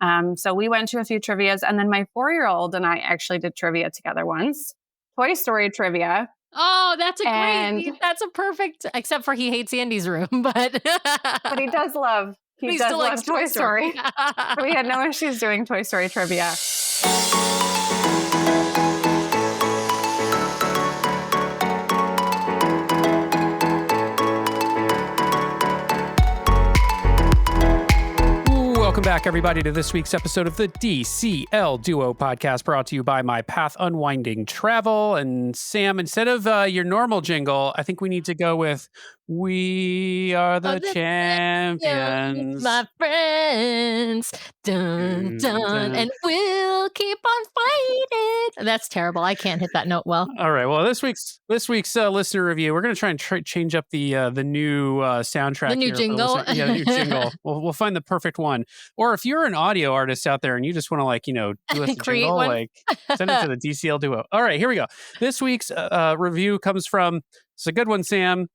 So we went to a few trivias, and then my 4-year-old and I actually did trivia together once. Toy Story trivia. Oh, that's a perfect, except for he hates Andy's room, but he does love, he does love Toy Story. So we had no issues doing Toy Story trivia. Welcome back, everybody, to this week's episode of the DCL Duo podcast, brought to you by My Path Unwinding Travel. And Sam, instead of your normal jingle, I think we need to go with "We Are the Champions, my friends, dun, dun, and we'll keep on fighting." That's terrible. I can't hit that note well. All right. Well, this week's listener review, we're going to try and change up the new soundtrack. The new jingle. Yeah, the new jingle. We'll find the perfect one. Or if you're an audio artist out there and you just want to do us a jingle, one. Send it to the DCL Duo. All right, here we go. This week's review comes from, it's a good one, Sam,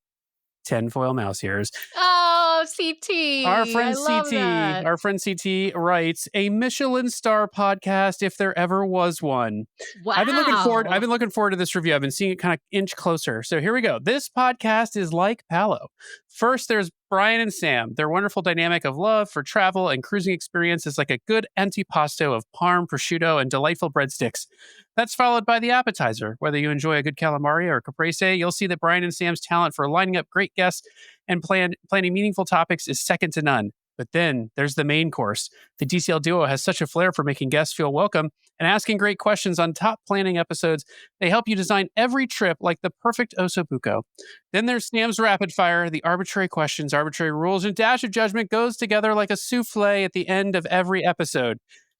Tinfoil Mouse Ears. Oh, CT. Our friend CT writes, a Michelin star podcast if there ever was one. Wow. I've been looking forward to this review. I've been seeing it kind of inch closer. So here we go. This podcast is like Palo. First, there's Brian and Sam. Their wonderful dynamic of love for travel and cruising experience is like a good antipasto of parm, prosciutto, and delightful breadsticks. That's followed by the appetizer. Whether you enjoy a good calamari or caprese, you'll see that Brian and Sam's talent for lining up great guests and planning meaningful topics is second to none. But then there's the main course. The DCL Duo has such a flair for making guests feel welcome and asking great questions on top planning episodes. They help you design every trip like the perfect osobuco. Then there's Sam's rapid fire. The arbitrary questions, arbitrary rules, and dash of judgment goes together like a souffle at the end of every episode.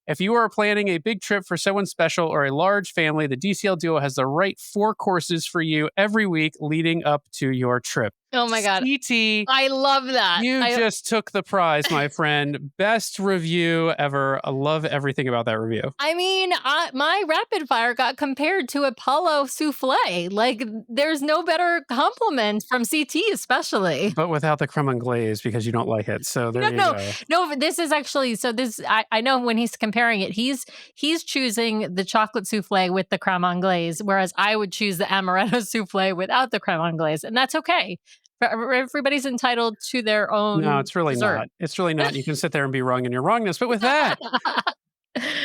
If you are planning a big trip for someone special or a large family, the DCL Duo has the right 4 courses for you every week leading up to your trip. Oh my God. CT, I love that. You just took the prize, my friend. Best review ever. I love everything about that review. I mean, my rapid fire got compared to a Palo souffle. Like, there's no better compliment from CT, especially. But without the creme anglaise because you don't like it. So there you go. No, this is actually, so this, I know when he's comparing it, he's choosing the chocolate souffle with the creme anglaise, whereas I would choose the amaretto souffle without the creme anglaise. And that's okay. Everybody's entitled to their own. No, it's really dessert. not. It's really not. You can sit there and be wrong in your wrongness. But with that,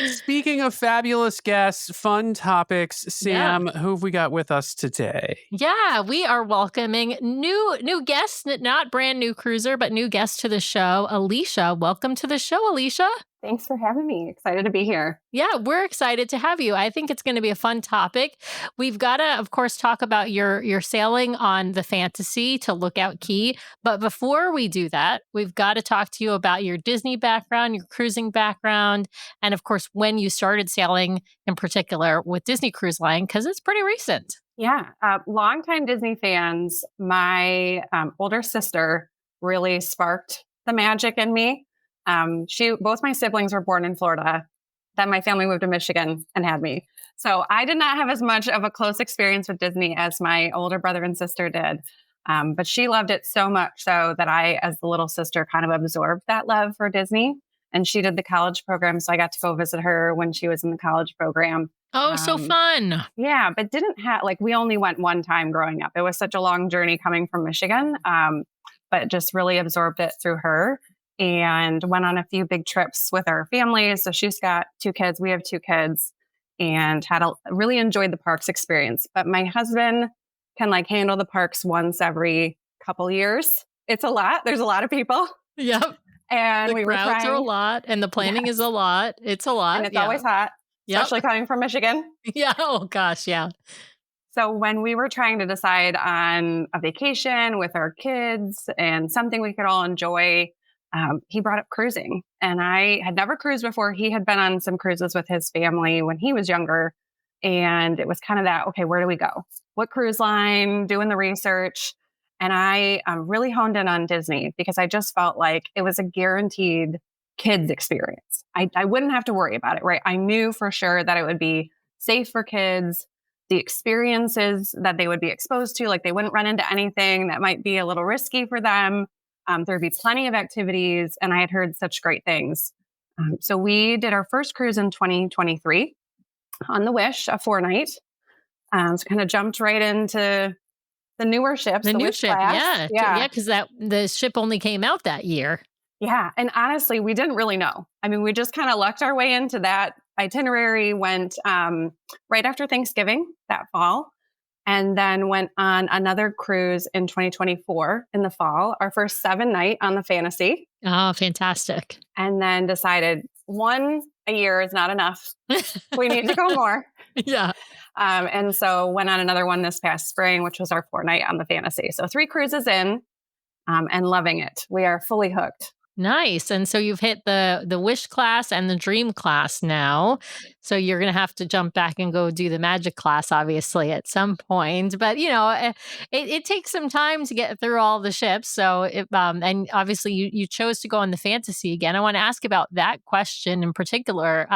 speaking of fabulous guests, fun topics, Sam, who have we got with us today? Yeah, we are welcoming new guests, not brand new cruiser, but new guest to the show, Alicia. Welcome to the show, Alicia. Thanks for having me. Excited to be here. Yeah, we're excited to have you. I think it's going to be a fun topic. We've got to, of course, talk about your sailing on the Fantasy to Lookout Cay. But before we do that, we've got to talk to you about your Disney background, your cruising background, and of course, when you started sailing in particular with Disney Cruise Line, because it's pretty recent. Yeah, longtime Disney fans. My older sister really sparked the magic in me. Both my siblings were born in Florida. Then my family moved to Michigan and had me. So I did not have as much of a close experience with Disney as my older brother and sister did. But she loved it so much so that I, as the little sister, kind of absorbed that love for Disney. And she did the college program. So I got to go visit her when she was in the college program. Oh, so fun. Yeah, but didn't have, we only went one time growing up. It was such a long journey coming from Michigan, but just really absorbed it through her. And went on a few big trips with our families. So she's got 2 kids. We have 2 kids, and really enjoyed the parks experience. But my husband can handle the parks once every couple years. It's a lot. There's a lot of people. Yep. And the crowds are a lot, and the planning is a lot. It's a lot. And it's always hot, especially coming from Michigan. Yeah. Oh gosh. Yeah. So when we were trying to decide on a vacation with our kids and something we could all enjoy, he brought up cruising, and I had never cruised before. He had been on some cruises with his family when he was younger. And it was kind of that, okay, where do we go? What cruise line? Doing the research. And I really honed in on Disney because I just felt like it was a guaranteed kids experience. I wouldn't have to worry about it, right? I knew for sure that it would be safe for kids. The experiences that they would be exposed to, they wouldn't run into anything that might be a little risky for them. There'd be plenty of activities, and I had heard such great things. So we did our first cruise in 2023 on the Wish, a 4-night. So kind of jumped right into the newer ships, The the new Wish ship, class. yeah. Yeah. Yeah, because the ship only came out that year. Yeah. And honestly, we didn't really know. I mean, we just kind of lucked our way into that itinerary, went right after Thanksgiving that fall, and then went on another cruise in 2024 in the fall, our first 7-night on the Fantasy, Oh, fantastic. and then decided one a year is not enough. We need to go more. Yeah. And so went on another one this past spring, which was our 4-night on the Fantasy. So 3 cruises in and loving it. We are fully hooked. Nice. And so you've hit the Wish class and the Dream class now. So you're going to have to jump back and go do the Magic class, obviously, at some point. But, it takes some time to get through all the ships. So, and obviously you chose to go on the Fantasy again. I want to ask about that question in particular.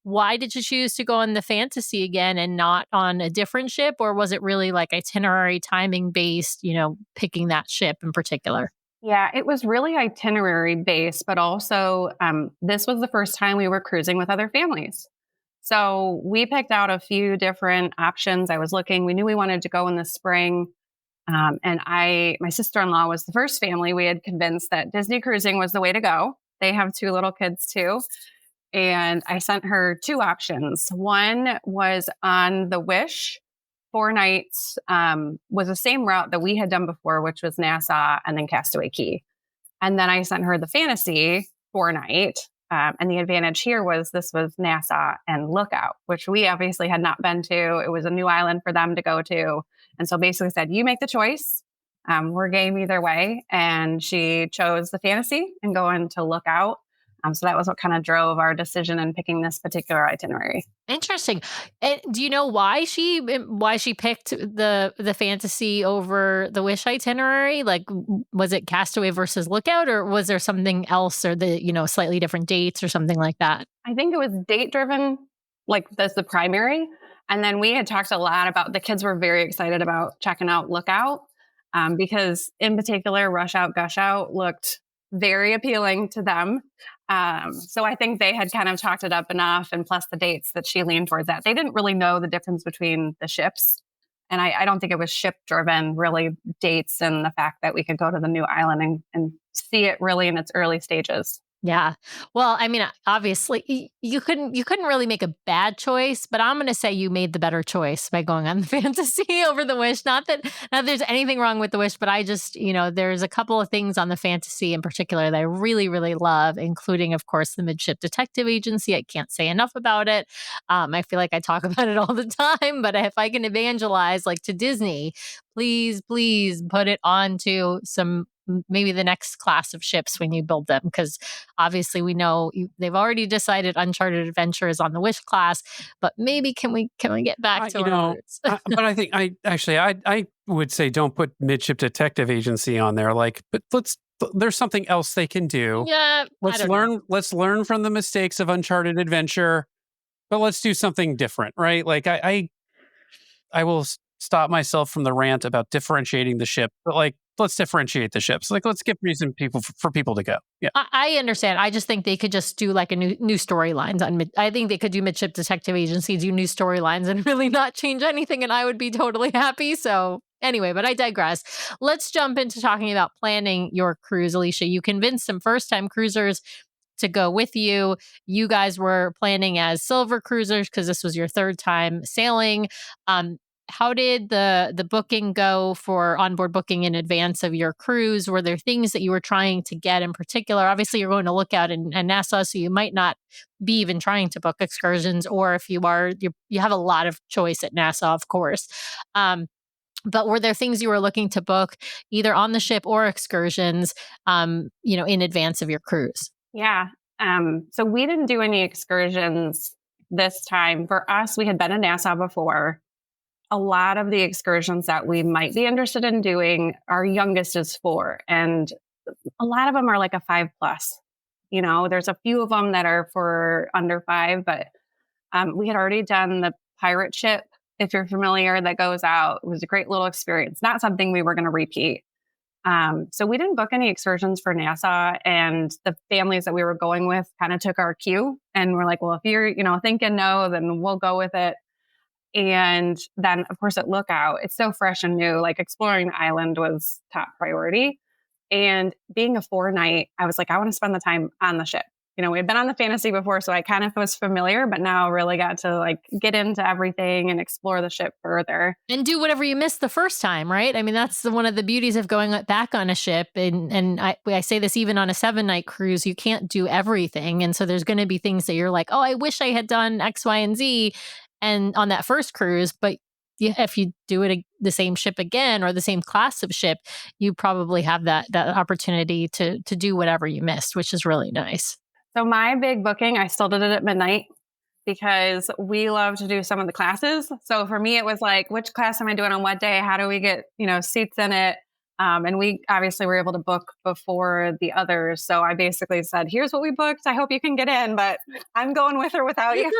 Why did you choose to go on the Fantasy again and not on a different ship? Or was it really like itinerary timing based, picking that ship in particular? Yeah, it was really itinerary based, but also this was the first time we were cruising with other families. So we picked out a few different options. I was looking, we knew we wanted to go in the spring. And my sister-in-law was the first family we had convinced that Disney cruising was the way to go. They have 2 little kids too. And I sent her 2 options. One was on the Wish, 4 nights, was the same route that we had done before, which was Nassau and then Castaway Cay. And then I sent her the Fantasy 4-night. And the advantage here was this was Nassau and Lookout, which we obviously had not been to. It was a new island for them to go to. And so basically said, you make the choice. We're game either way. And she chose the Fantasy and going to Lookout. So that was what kind of drove our decision in picking this particular itinerary. Interesting. And do you know why she picked the Fantasy over the Wish itinerary? Like, was it Castaway versus Lookout, or was there something else, or slightly different dates or something like that? I think it was date driven, like that's the primary. And then we had talked a lot about, the kids were very excited about checking out Lookout because in particular, Rush Out, Gush Out looked very appealing to them. So I think they had kind of chalked it up enough, and plus the dates that she leaned towards that. They didn't really know the difference between the ships. And I don't think it was ship driven, really dates and the fact that we could go to the new island and see it really in its early stages. Yeah. Well, I mean, obviously you couldn't really make a bad choice, but I'm going to say you made the better choice by going on the Fantasy over the Wish. Not that there's anything wrong with the Wish, but I just, there's a couple of things on the Fantasy in particular that I really, really love, including, of course, the Midship Detective Agency. I can't say enough about it. I feel like I talk about it all the time, but if I can evangelize like to Disney, please put it onto maybe the next class of ships when you build them, because obviously we know they've already decided Uncharted Adventure is on the Wish class, but maybe can we get back to our roots? But I think I would say don't put Midship Detective Agency on there. But there's something else they can do. Yeah, let's learn from the mistakes of Uncharted Adventure, but let's do something different, right? Like I will stop myself from the rant about differentiating the ship, but let's differentiate the ships. Let's give reason for people to go. Yeah, I understand. I just think they could just do like a new storylines on. I think they could do Midship Detective Agency, do new storylines, and really not change anything, and I would be totally happy. So anyway, but I digress. Let's jump into talking about planning your cruise, Alicia. You convinced some first-time cruisers to go with you. You guys were planning as silver cruisers because this was your 3rd time sailing. How did the booking go for onboard booking in advance of your cruise? Were there things that you were trying to get in particular? Obviously, you're going to Lookout and Nassau, so you might not be even trying to book excursions, or if you are, you have a lot of choice at Nassau, of course. But were there things you were looking to book either on the ship or excursions, in advance of your cruise? Yeah. So we didn't do any excursions this time. For us, we had been in Nassau before. A lot of the excursions that we might be interested in doing, our youngest is 4, and a lot of them are like a 5+. There's a few of them that are for under 5, but we had already done the pirate ship, if you're familiar, that goes out. It was a great little experience. Not something we were going to repeat. So we didn't book any excursions for Nassau, and the families that we were going with kind of took our cue and we're like, well, if you're, thinking no, then we'll go with it. And then of course at Lookout, it's so fresh and new, like exploring the island was top priority. And being a 4-night, I was like, I want to spend the time on the ship. We had been on the Fantasy before, so I kind of was familiar, but now really got to like get into everything and explore the ship further. And do whatever you missed the first time, right? I mean, that's one of the beauties of going back on a ship. And I say this even on a 7-night cruise, you can't do everything. And so there's going to be things that you're like, oh, I wish I had done X, Y, and Z. And on that first cruise, but if you do it the same ship again or the same class of ship, you probably have that opportunity to do whatever you missed, which is really nice. So my big booking, I still did it at midnight because we love to do some of the classes. So for me, it was like, which class am I doing on what day? How do we get, seats in it? And we obviously were able to book before the others. So I basically said, here's what we booked. I hope you can get in, but I'm going with or without you.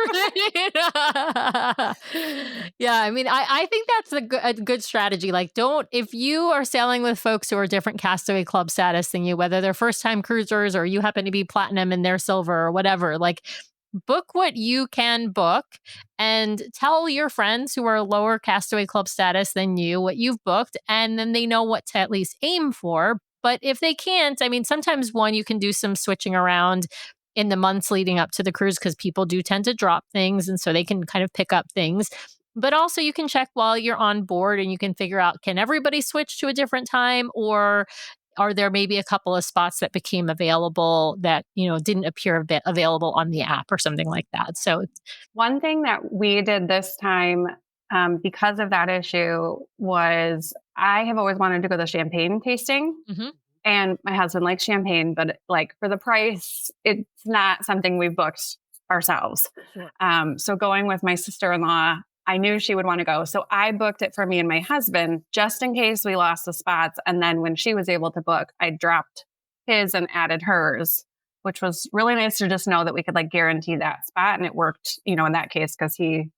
Yeah. I mean, I think that's a good strategy. Like, if you are sailing with folks who are different Castaway Club status than you, whether they're first time cruisers or you happen to be platinum and they're silver or whatever, like, book what you can book and tell your friends who are lower Castaway Club status than you what you've booked, and then they know what to at least aim for. But if they can't, I mean, sometimes you can do some switching around in the months leading up to the cruise because people do tend to drop things, and so they can kind of pick up things. But also you can check while you're on board and you can figure out, can everybody switch to a different time, or are there maybe a couple of spots that became available that, didn't appear available on the app or something like that? So one thing that we did this time because of that issue was I have always wanted to go to the champagne tasting. Mm-hmm. And my husband likes champagne, but like for the price, it's not something we've booked ourselves. Sure. So going with my sister-in-law, I knew she would want to go. So I booked it for me and my husband, just in case we lost the spots. And then when she was able to book, I dropped his and added hers, which was really nice to just know that we could like guarantee that spot. And it worked, in that case, because he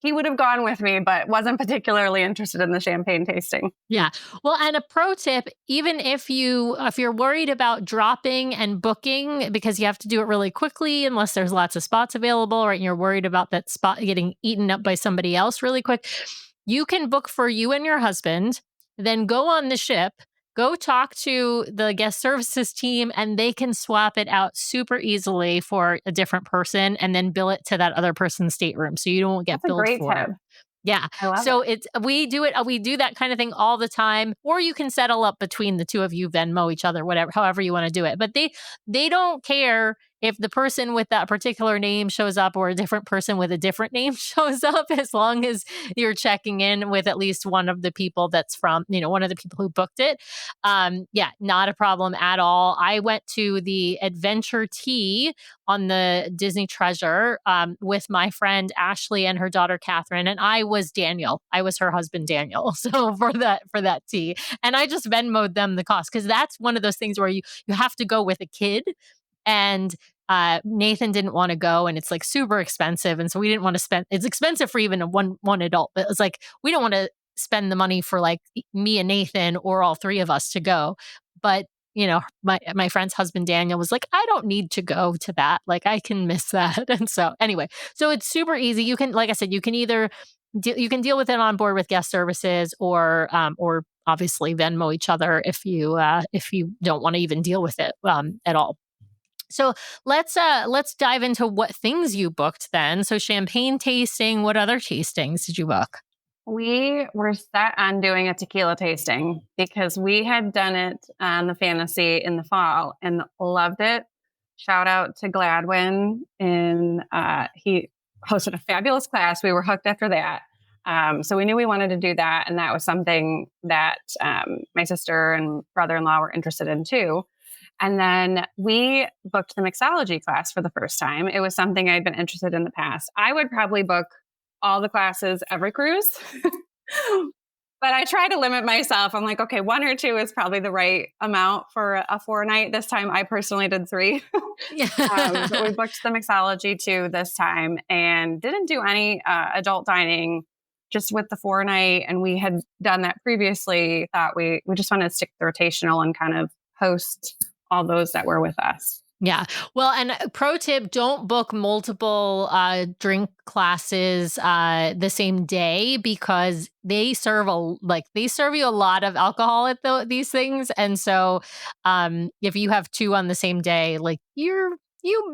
would have gone with me, but wasn't particularly interested in the champagne tasting. Yeah. Well, and a pro tip, even if you're worried about dropping and booking because you have to do it really quickly, unless there's lots of spots available, right? And you're worried about that spot getting eaten up by somebody else really quick, you can book for you and your husband, then go on the ship, go talk to the guest services team, and they can swap it out super easily for a different person and then bill it to that other person's stateroom. So you don't get That's billed a great for tip. it. Yeah. I love So it. we do that kind of thing all the time, or you can settle up between the two of you, Venmo each other, whatever, however you want to do it. But they don't care if the person with that particular name shows up or a different person with a different name shows up, as long as you're checking in with at least one of the people that's from, one of the people who booked it. Yeah, not a problem at all. I went to the Adventure Tea on the Disney Treasure with my friend Ashley and her daughter Catherine, and I was Daniel. I was her husband Daniel. So for that tea, and I just Venmo'd them the cost, because that's one of those things where you have to go with a kid, and Nathan didn't want to go, and it's like super expensive, and so we didn't want to spend. It's expensive for even one adult, but it's like we don't want to spend the money for like me and Nathan or all three of us to go, but. My friend's husband, Daniel, was like, I don't need to go to that. Like, I can miss that. And so anyway, so it's super easy. You can, like I said, you can either, you can deal with it on board with guest services, or obviously Venmo each other if you don't want to even deal with it at all. So let's dive into what things you booked then. So champagne tasting, what other tastings did you book? We were set on doing a tequila tasting because we had done it on the Fantasy in the fall and loved it. Shout out to Gladwin. And he hosted a fabulous class. We were hooked after that. So we knew we wanted to do that. And that was something that my sister and brother-in-law were interested in too. And then we booked the mixology class for the first time. It was something I'd been interested in the past. I would probably book all the classes every cruise, but I try to limit myself. I'm like, okay, 1 or 2 is probably the right amount for a 4-night. This time I personally did 3. But we booked the mixology too this time and didn't do any adult dining. just with the 4-night, and we had done that previously, thought we just wanted to stick to the rotational and kind of host all those that were with us. Yeah. Well, and pro tip, don't book multiple drink classes the same day, because they serve you a lot of alcohol at these things. And so if you have two on the same day, like you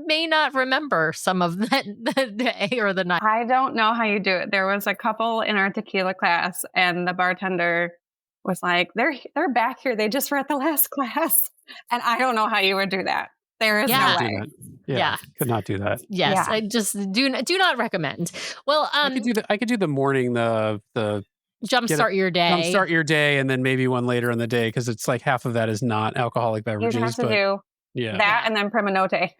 may not remember some of that the day or the night. I don't know how you do it. There was a couple in our tequila class, and the bartender was like, they're back here. They just were at the last class. And I don't know how you would do that. There is Yeah. no way. Yeah. Could not do that. Yes. Yeah. I just do not recommend. Well, I could do the morning, the jumpstart your day. Jumpstart your day, and then maybe one later in the day, because it's like half of that is not alcoholic beverages. You'd have to do that and then prima notte.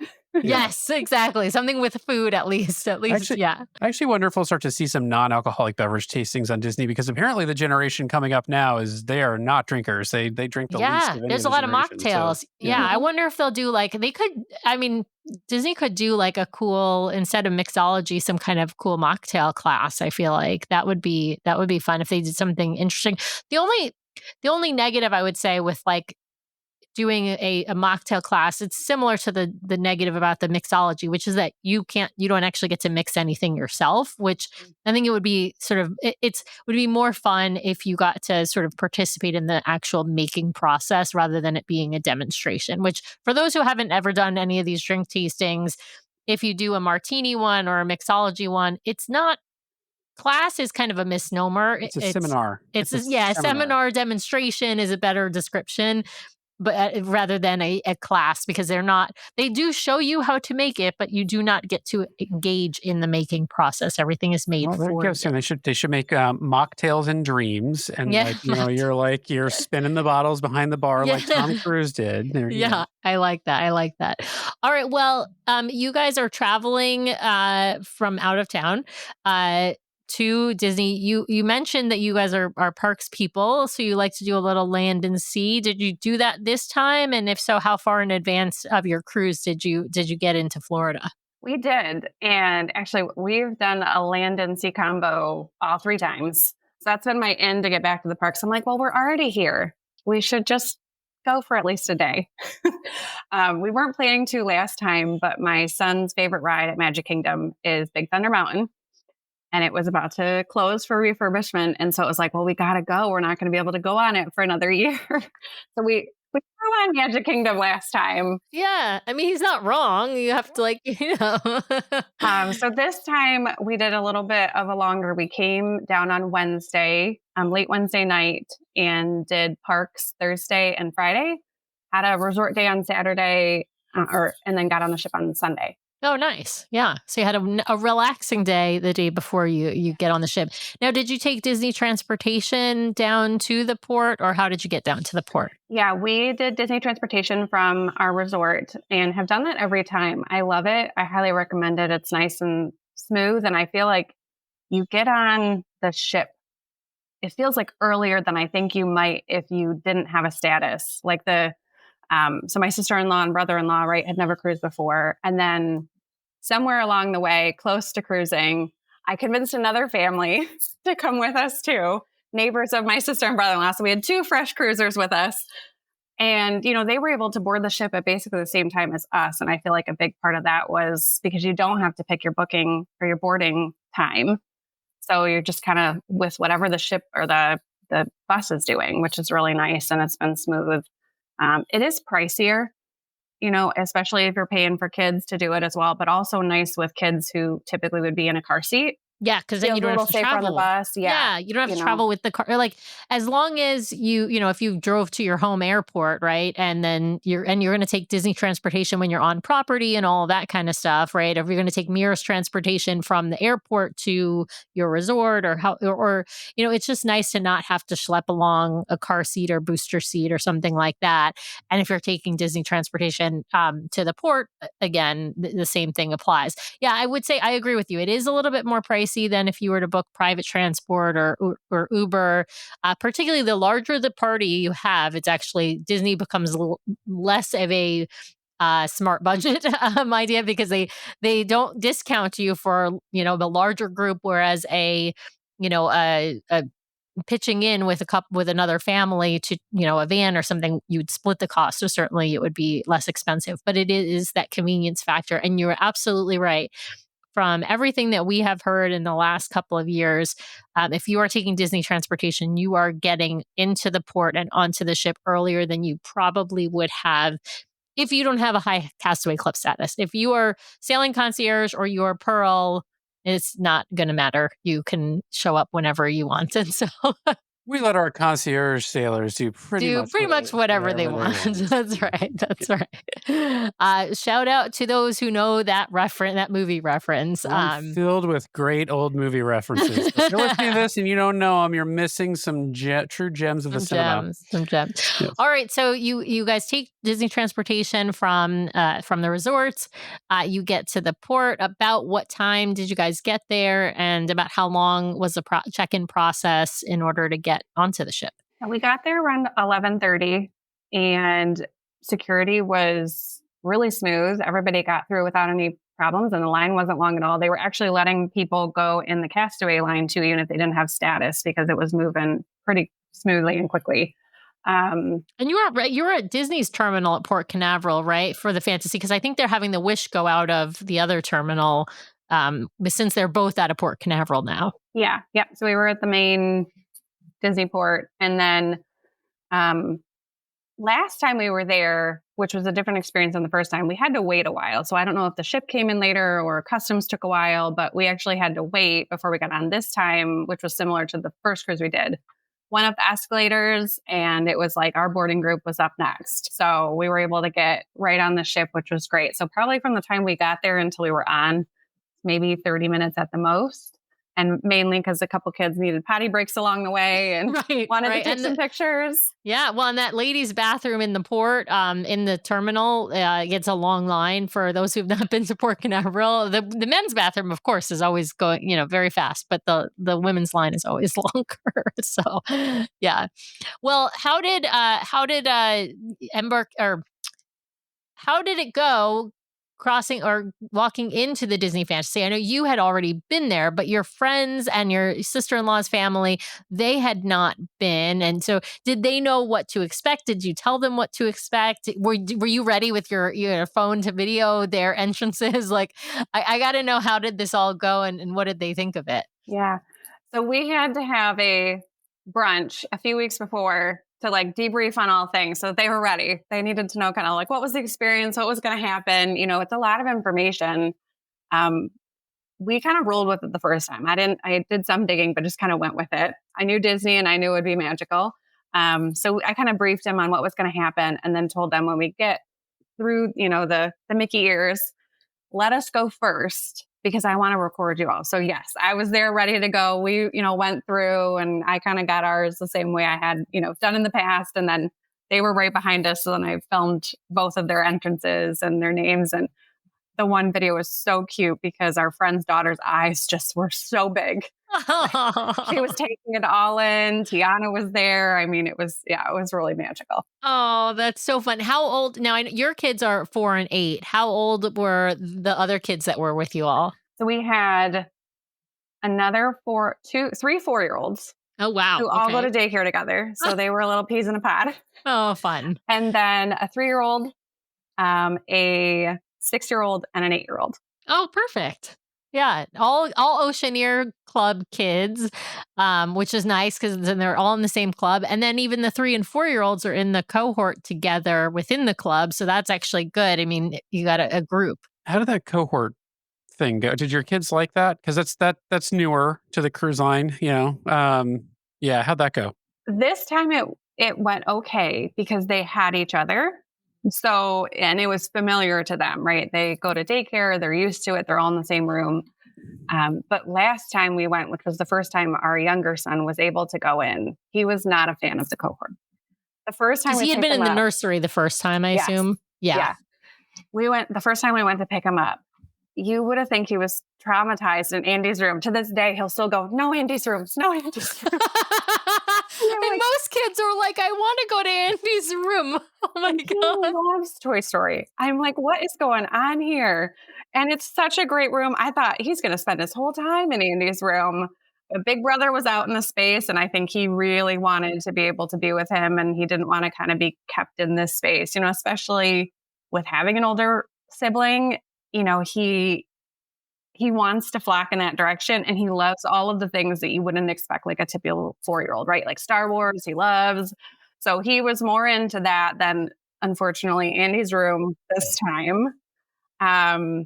Yes, exactly. Something with food, at least. Actually, yeah. I actually wonder if we'll start to see some non-alcoholic beverage tastings on Disney, because apparently the generation coming up now they are not drinkers. They drink the least of any there's of a the lot of generation, mocktails. so, Yeah, I wonder if they'll do Disney could do like a cool, instead of mixology, some kind of cool mocktail class. I feel like that would be fun if they did something interesting. The only negative I would say with like doing a mocktail class, it's similar to the negative about the mixology, which is that you don't actually get to mix anything yourself, which I think it would be would be more fun if you got to sort of participate in the actual making process rather than it being a demonstration, which for those who haven't ever done any of these drink tastings, if you do a martini one or a mixology one, it's not. Class is kind of a misnomer. It's a seminar. A seminar demonstration is a better description, but rather than a class, because they do show you how to make it, but you do not get to engage in the making process. Everything is made for you. So they should make mocktails and dreams, and you're spinning the bottles behind the bar like Tom Cruise did. I like that. All right, well, you guys are traveling from out of town to Disney. You mentioned that you guys are parks people, so you like to do a little land and sea. Did you do that this time? And if so, how far in advance of your cruise did you get into Florida? We did. And actually, we've done a land and sea combo all 3 times. So that's been my end to get back to the parks. I'm like, well, we're already here. We should just go for at least a day. We weren't planning to last time, but my son's favorite ride at Magic Kingdom is Big Thunder Mountain. And it was about to close for refurbishment. And so it was like, well, we got to go. We're not going to be able to go on it for another year. So we threw on Magic Kingdom last time. Yeah. I mean, he's not wrong. You have to So this time we did a little bit of a longer. We came down on Wednesday, late Wednesday night, and did parks Thursday and Friday. Had a resort day on Saturday, and then got on the ship on Sunday. Oh, nice. Yeah. So you had a relaxing day the day before you get on the ship. Now, did you take Disney transportation down to the port, or how did you get down to the port? Yeah, we did Disney transportation from our resort and have done that every time. I love it. I highly recommend it. It's nice and smooth. And I feel like you get on the ship, it feels like earlier than I think you might if you didn't have a status. Like so my sister-in-law and brother-in-law, right, had never cruised before. And then somewhere along the way, close to cruising, I convinced another family to come with us too, neighbors of my sister and brother-in-law. So we had 2 fresh cruisers with us. And, they were able to board the ship at basically the same time as us. And I feel like a big part of that was because you don't have to pick your booking or your boarding time. So you're just kind of with whatever the ship or the bus is doing, which is really nice. And it's been smooth. It is pricier, especially if you're paying for kids to do it as well, but also nice with kids who typically would be in a car seat. Yeah, because then you don't have to travel on the bus. Yeah, you don't have to travel with the car. Or like, as long as if you drove to your home airport, right, and then you're going to take Disney transportation when you're on property and all that kind of stuff, right? Or if you're going to take Mirror's transportation from the airport to your resort, or it's just nice to not have to schlep along a car seat or booster seat or something like that. And if you're taking Disney transportation to the port, again, the same thing applies. Yeah, I would say I agree with you. It is a little bit more pricey than if you were to book private transport or Uber. Particularly the larger the party you have, it's actually Disney becomes less of a smart budget idea, because they don't discount you for the larger group, whereas a a pitching in with another family to, a van or something, you'd split the cost. So certainly it would be less expensive, but it is that convenience factor. And you're absolutely right. From everything that we have heard in the last couple of years, if you are taking Disney transportation, you are getting into the port and onto the ship earlier than you probably would have if you don't have a high Castaway Club status. If you are sailing concierge or you're Pearl, it's not going to matter. You can show up whenever you want. And so we let our concierge sailors do pretty much whatever they want. That's right. That's right. Shout out to those who know that movie reference. I'm filled with great old movie references. If you're listening to this and you don't know them, you're missing some true gems of the cinema. Some gems. Yes. All right. So you guys take Disney transportation from the resorts. You get to the port. About what time did you guys get there? And about how long was the check-in process in order to get onto the ship? We got there around 11:30, and security was really smooth. Everybody got through without any problems, and the line wasn't long at all. They were actually letting people go in the Castaway line too, even if they didn't have status, because it was moving pretty smoothly and quickly. And you were at Disney's terminal at Port Canaveral, right, for the Fantasy? Because I think they're having the Wish go out of the other terminal, since they're both out of Port Canaveral now. Yeah. So we were at the main Disney port. And then last time we were there, which was a different experience than the first time, we had to wait a while. So I don't know if the ship came in later or customs took a while, but we actually had to wait before we got on this time, which was similar to the first cruise we did. Went up the escalators, and it was like our boarding group was up next. So we were able to get right on the ship, which was great. So probably from the time we got there until we were on, maybe 30 minutes at the most. And mainly because a couple kids needed potty breaks along the way and wanted to take some pictures. Yeah. Well, and that ladies' bathroom in the port, in the terminal, gets a long line for those who've not been to Port Canaveral. The men's bathroom, of course, is always going, very fast, but the women's line is always longer. So, yeah. Well, how did it go crossing or walking into the Disney Fantasy? I know you had already been there, but your friends and your sister-in-law's family, they had not been. And so did they know what to expect? Did you tell them what to expect? Were you ready with your phone to video their entrances? Like, I got to know, how did this all go and what did they think of it? Yeah. So we had to have a brunch a few weeks before to debrief on all things. So they were ready. They needed to know kind of what was the experience, what was going to happen. It's a lot of information. We kind of rolled with it the first time. I did some digging, but just kind of went with it. I knew Disney and I knew it would be magical. So I kind of briefed them on what was going to happen, and then told them, when we get through, the Mickey ears, let us go first, because I want to record you all. So yes, I was there ready to go. We, went through, and I kind of got ours the same way I had, done in the past. And then they were right behind us. So then I filmed both of their entrances and their names. And the one video was so cute because our friend's daughter's eyes just were so big. She was taking it all in. Tiana was there. I mean, it was really magical. Oh, that's so fun. How old now? Your kids are 4 and 8. How old were the other kids that were with you all? So we had another 3 4-year-olds. Oh, wow. Who all go to daycare together. So they were little peas in a pod. Oh, fun. And then a 3-year-old, a 6-year-old, and an 8-year-old. Oh, perfect. Yeah, all Oceaneer Club kids, which is nice because then they're all in the same club. And then even the 3 and 4-year-olds are in the cohort together within the club. So that's actually good. I mean, you got a group. How did that cohort thing go? Did your kids like that? Because that's newer to the cruise line, Yeah, how'd that go? This time it went okay because they had each other. So, and it was familiar to them, right? They go to daycare, they're used to it, they're all in the same room. But last time we went, which was the first time our younger son was able to go in, he was not a fan of the cohort. The first time he had been in the nursery the first time, I assume. Yeah. The first time we went to pick him up, you would have think he was traumatized in Andy's room. To this day, he'll still go, no Andy's rooms, no Andy's rooms. And most kids are like, I want to go to Andy's room. Oh my God. He loves Toy Story. I'm like, what is going on here? And it's such a great room. I thought he's going to spend his whole time in Andy's room. a big brother was out in the space, and I think he really wanted to be able to be with him, and he didn't want to kind of be kept in this space, especially with having an older sibling. He wants to flock in that direction, and he loves all of the things that you wouldn't expect, like a typical 4-year-old, right? Like Star Wars, he loves. So he was more into that than, unfortunately, Andy's room this time.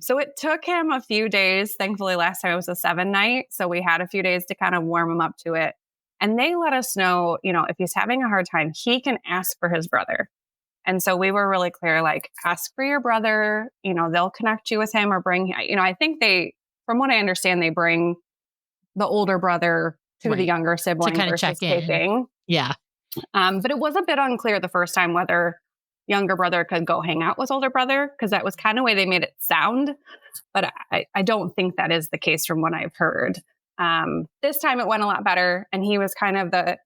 So it took him a few days. Thankfully, last time it was a 7-night. So we had a few days to kind of warm him up to it. And they let us know, if he's having a hard time, he can ask for his brother. And so we were really clear, like, ask for your brother, they'll connect you with him or bring, I think from what I understand, they bring the older brother to the younger sibling to kind of check in. Taking. Yeah. But it was a bit unclear the first time whether younger brother could go hang out with older brother, because that was kind of the way they made it sound. But I don't think that is the case from what I've heard. This time it went a lot better, and he was kind of the,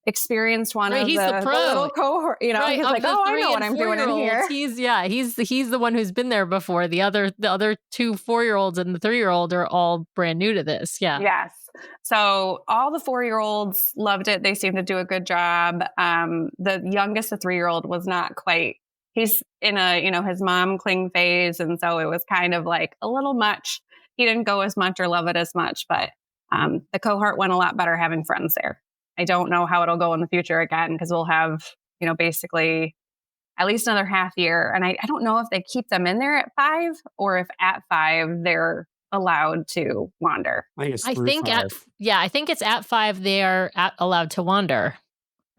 experienced one of he's the pro. The little cohort, right, he's like, oh, I know what I'm doing in here. He's the one who's been there before. The other 2 4-year-olds and the 3-year-old are all brand new to this. Yeah. Yes. So all the 4-year-olds loved it. They seemed to do a good job. The youngest, the 3-year-old, was not quite. He's in a, his mom cling phase. And so it was kind of like a little much. He didn't go as much or love it as much, but the cohort went a lot better having friends there. I don't know how it'll go in the future again, because we'll have, basically at least another half year. And I don't know if they keep them in there at 5 or if at 5 they're allowed to wander. I think it's at 5 they are allowed to wander.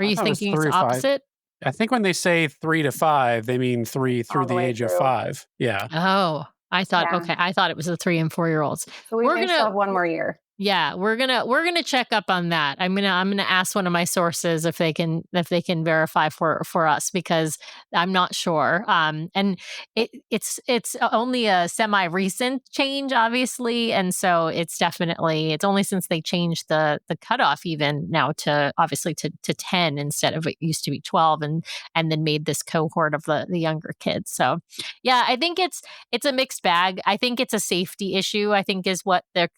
Are you thinking it's opposite? I think when they say 3 to 5, they mean 3 through the age of 5. Yeah. Oh, I thought, okay. I thought it was the 3 and 4-year-olds. So we're going to have one more year. Yeah, we're gonna check up on that. I'm gonna ask one of my sources if they can verify for us, because I'm not sure. And it's only a semi-recent change, obviously, and so it's only since they changed the cutoff even now to 10 instead of it used to be 12, and then made this cohort of the younger kids. So yeah, I think it's a mixed bag. I think it's a safety issue, I think, is what their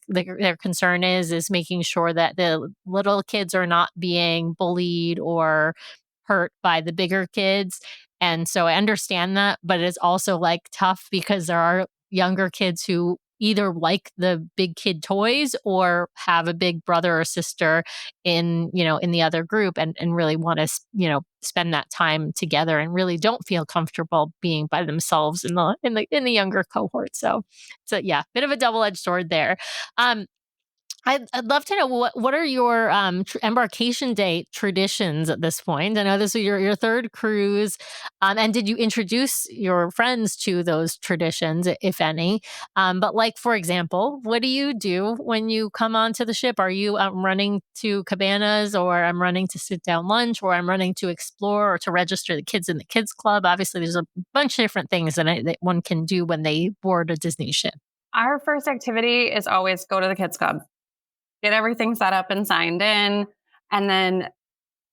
concern is making sure that the little kids are not being bullied or hurt by the bigger kids. And so I understand that, but it's also like tough because there are younger kids who either like the big kid toys or have a big brother or sister in the other group and really want to, spend that time together and really don't feel comfortable being by themselves in the younger cohort. So yeah, bit of a double-edged sword there. I'd love to know what are your embarkation day traditions at this point? I know this is your third cruise, and did you introduce your friends to those traditions, if any? But like, for example, what do you do when you come onto the ship? Are you running to cabanas, or I'm running to sit down lunch, or I'm running to explore or to register the kids in the kids club? Obviously, there's a bunch of different things that one can do when they board a Disney ship. Our first activity is always go to the kids club. Get everything set up and signed in. And then,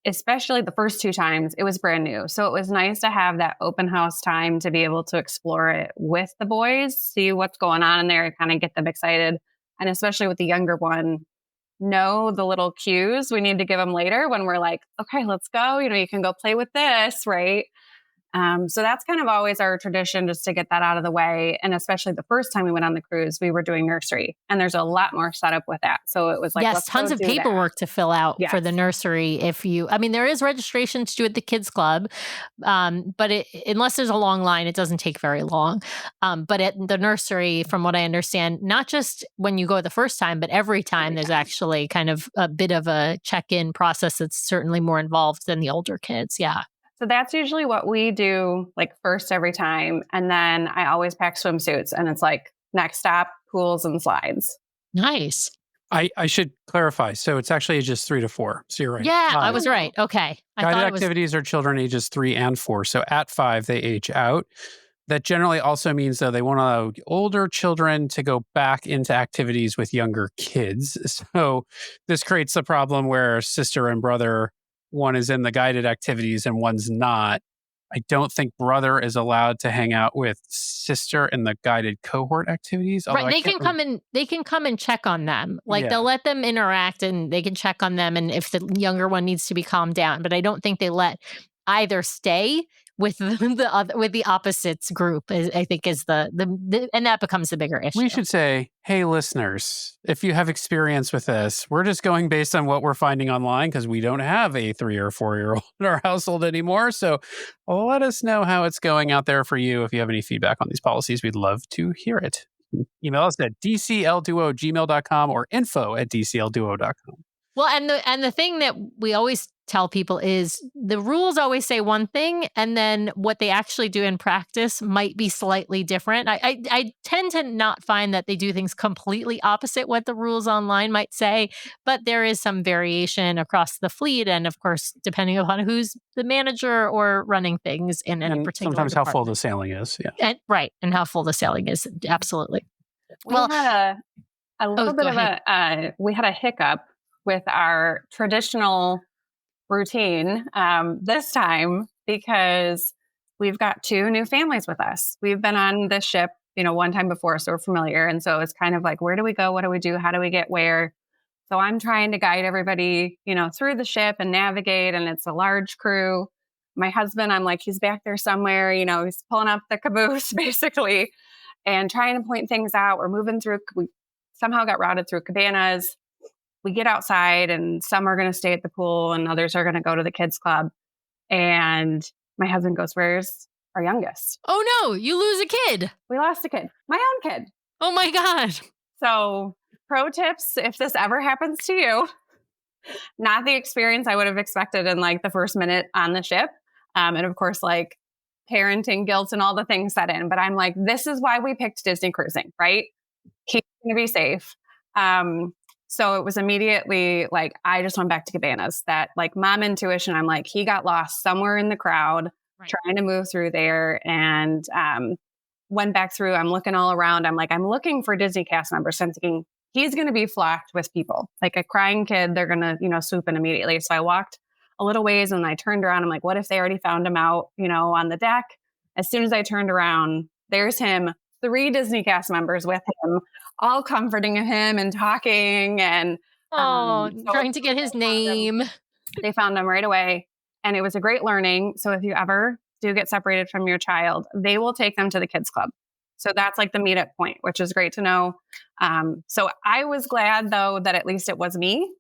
especially the first 2 times, it was brand new. So it was nice to have that open house time to be able to explore it with the boys, see what's going on in there, kind of get them excited. And especially with the younger one, know the little cues we need to give them later when we're like, okay, let's go. You can go play with this, right? So that's kind of always our tradition, just to get that out of the way. And especially the first time we went on the cruise, we were doing nursery, and there's a lot more setup with that. So it was like, yes, tons of paperwork to fill out for the nursery. There is registration to do at the kids club, but unless there's a long line, it doesn't take very long. But at the nursery, from what I understand, not just when you go the first time, but every time there's actually kind of a bit of a check-in process that's certainly more involved than the older kids. Yeah. So that's usually what we do, like, first every time. And then I always pack swimsuits, and it's like, next stop, pools and slides. Nice. I should clarify. So it's actually ages 3 to 4. So you're right. Yeah, I was right. Okay. Guided activities are children ages 3 and 4. So at 5, they age out. That generally also means, though, they won't allow older children to go back into activities with younger kids. So this creates the problem where sister and brother, one is in the guided activities and one's not. I don't think brother is allowed to hang out with sister in the guided cohort activities. Right. They can come and check on them. Like they'll let them interact and they can check on them. And if the younger one needs to be calmed down, but I don't think they let either stay with the opposites group. I think is the and that becomes the bigger issue. We should say, hey, listeners, if you have experience with this, we're just going based on what we're finding online because we don't have a 3 or 4-year-old in our household anymore. So let us know how it's going out there for you. If you have any feedback on these policies, we'd love to hear it. Email us at dclduo@gmail.com or info@dclduo.com. Well, and the thing that we always tell people is the rules always say one thing, and then what they actually do in practice might be slightly different. I tend to not find that they do things completely opposite what the rules online might say, but there is some variation across the fleet, and of course, depending upon who's the manager or running things in any particular sometimes department. how full the sailing is. Yeah, and how full the sailing is. Absolutely. We had a little bit of we had a hiccup with our traditional routine this time because we've got 2 new families with us. We've been on this ship, one time before, so we're familiar. And so it's kind of like, where do we go? What do we do? How do we get where? So I'm trying to guide everybody, through the ship and navigate. And it's a large crew. My husband, I'm like, he's back there somewhere, he's pulling up the caboose basically and trying to point things out. We're moving through, we somehow got routed through cabanas. We get outside and some are going to stay at the pool and others are going to go to the kids club. And my husband goes, where's our youngest? Oh no, you lose a kid. We lost a kid, my own kid. Oh my God. So pro tips, if this ever happens to you, not the experience I would have expected in like the first minute on the ship. And of course, like parenting guilt and all the things set in. But I'm like, this is why we picked Disney cruising, right? He's going to be safe. So it was immediately like, I just went back to cabanas. That like mom intuition, I'm like, he got lost somewhere in the crowd, trying to move through there. And went back through, I'm looking all around. I'm like, I'm looking for Disney cast members. So I'm thinking he's going to be flocked with people. Like a crying kid, they're going to, swoop in immediately. So I walked a little ways and I turned around. I'm like, what if they already found him out, on the deck? As soon as I turned around, there's him, 3 Disney cast members with him, all comforting him and talking and trying to get his name. They found him right away. And it was a great learning. So if you ever do get separated from your child, they will take them to the kids club. So that's like the meetup point, which is great to know. So I was glad though, that at least it was me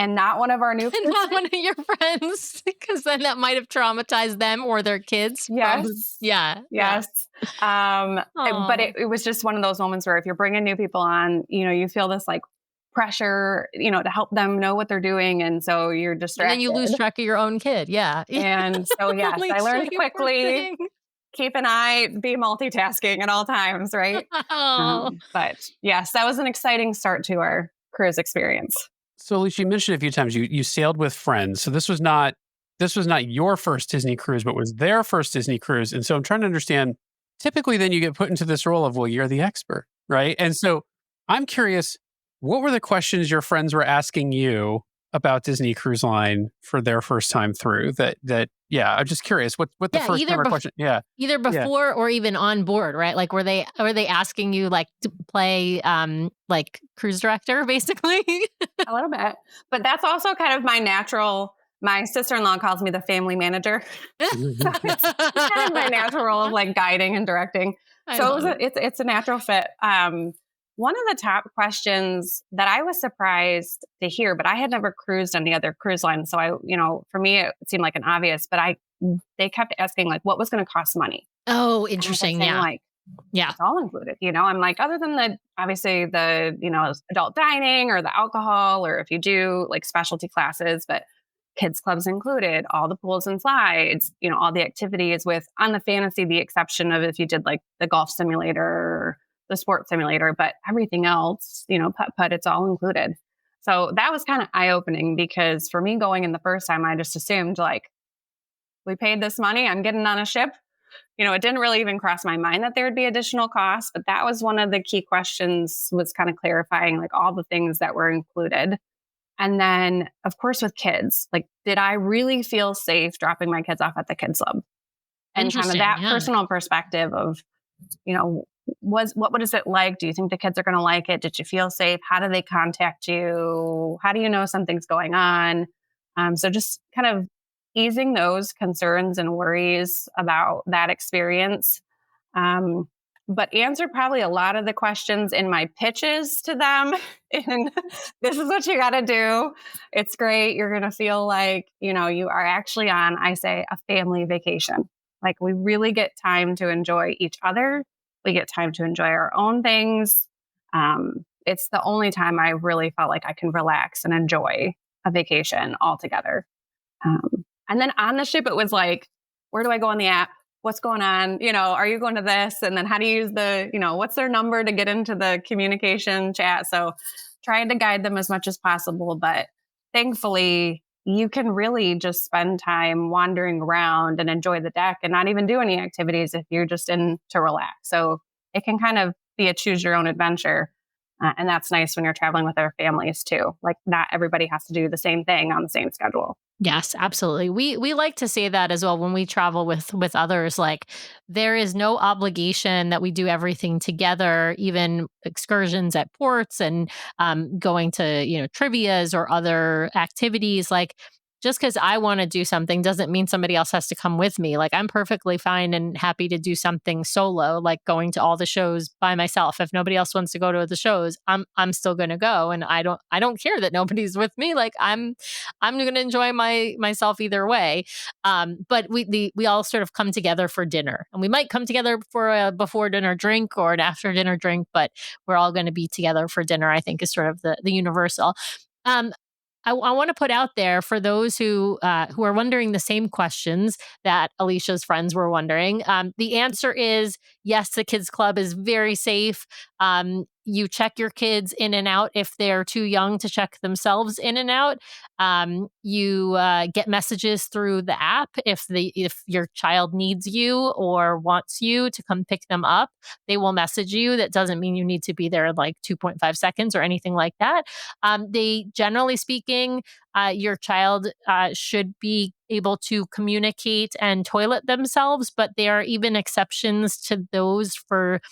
and not one of our new kids. Not one of your friends, because then that might have traumatized them or their kids. Yes. Yes. But it was just one of those moments where if you're bringing new people on, you feel this like pressure, to help them know what they're doing. And so you're distracted. And then you lose track of your own kid. Yeah. And so, yes, I learned quickly, keep an eye, be multitasking at all times. Right. But yes, that was an exciting start to our cruise experience. So, Alicia, you mentioned a few times you sailed with friends. So this was not your first Disney cruise, but was their first Disney cruise. And so I'm trying to understand, typically then you get put into this role of, well, you're the expert, right? And so I'm curious, what were the questions your friends were asking you about Disney Cruise Line for their first time through yeah, I'm just curious what the first question. Yeah. Either before or even on board, right? Like were they asking you like to play like cruise director basically? A little bit. But that's also kind of my sister-in-law calls me the family manager. So it's kind of my natural role of like guiding and directing. It's a natural fit. One of the top questions that I was surprised to hear, but I had never cruised any other cruise line. So for me, it seemed like an obvious, but they kept asking like, what was going to cost money? Oh, interesting. Yeah. Like, yeah, it's all included, I'm like, other than obviously the, adult dining or the alcohol, or if you do like specialty classes, but kids clubs included, all the pools and slides, all the activities on the fantasy, the exception of if you did like the golf simulator or the sports simulator, but everything else, putt, it's all included. So that was kind of eye-opening because for me going in the first time, I just assumed like, we paid this money, I'm getting on a ship. It didn't really even cross my mind that there would be additional costs, but that was one of the key questions, was kind of clarifying like all the things that were included. And then of course with kids, like, did I really feel safe dropping my kids off at the kids club? and kind of Interesting. that Yeah. personal perspective of, what is it like? Do you think the kids are going to like it? Did you feel safe? How do they contact you? How do you know something's going on? So just kind of easing those concerns and worries about that experience. Um, but answer probably a lot of the questions in my pitches to them. And this is what you got to do. It's great. You're going to feel like, you are actually on, I say, a family vacation. Like we really get time to enjoy each other. We get time to enjoy our own things. It's the only time I really felt like I can relax and enjoy a vacation altogether. And then on the ship, it was like, where do I go on the app? What's going on? Are you going to this? And then how do you use what's their number to get into the communication chat? So trying to guide them as much as possible. But thankfully, you can really just spend time wandering around and enjoy the deck and not even do any activities if you're just in to relax. So it can kind of be a choose your own adventure. And that's nice when you're traveling with our families too. Like not everybody has to do the same thing on the same schedule. Yes, absolutely. We like to say that as well when we travel with others. Like there is no obligation that we do everything together, even excursions at ports and going to trivias or other activities. Like just because I want to do something doesn't mean somebody else has to come with me. Like I'm perfectly fine and happy to do something solo, like going to all the shows by myself. If nobody else wants to go to the shows, I'm still going to go, and I don't care that nobody's with me. Like I'm going to enjoy myself either way. But we all sort of come together for dinner, and we might come together for a before dinner drink or an after dinner drink, but we're all going to be together for dinner. I think is sort of the universal. I want to put out there for those who are wondering the same questions that Alicia's friends were wondering. The answer is yes. The kids club is very safe. You check your kids in and out if they're too young to check themselves in and out. You get messages through the app if your child needs you or wants you to come pick them up. They will message you. That doesn't mean you need to be there in like 2.5 seconds or anything like that. They generally speaking, your child should be able to communicate and toilet themselves, but there are even exceptions to those for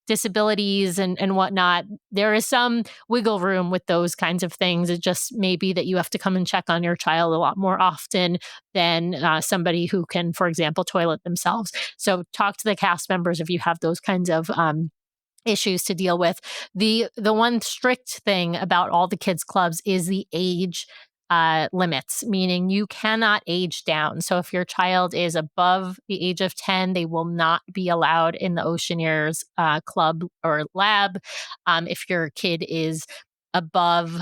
disabilities and whatnot. There is some wiggle room with those kinds of things. It just may be that you have to come and check on your child a lot more often than somebody who can, for example, toilet themselves. So talk to the cast members if you have those kinds of issues to deal with. The one strict thing about all the kids clubs is the age limits, meaning you cannot age down. So if your child is above the age of 10, they will not be allowed in the Oceaneers Club or lab. If your kid is above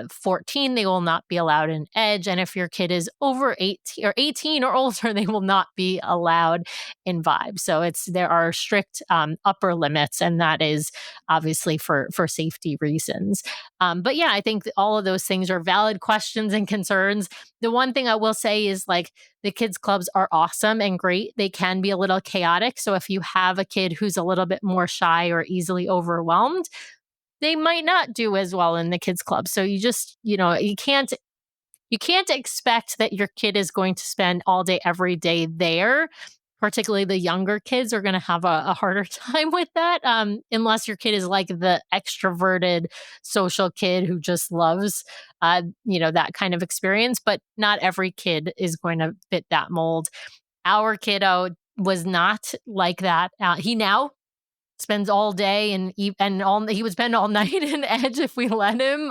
14, they will not be allowed in Edge. And if your kid is over 18 or older, they will not be allowed in Vibe. So there are strict upper limits, and that is obviously for safety reasons. But yeah, I think all of those things are valid questions and concerns. The one thing I will say is like the kids clubs are awesome and great. They can be a little chaotic. So if you have a kid who's a little bit more shy or easily overwhelmed, they might not do as well in the kids club. So you just, you can't expect that your kid is going to spend all day, every day there. Particularly the younger kids are going to have a harder time with that, unless your kid is like the extroverted social kid who just loves, that kind of experience. But not every kid is going to fit that mold. Our kiddo was not like that. He now spends all day he would spend all night in Edge if we let him.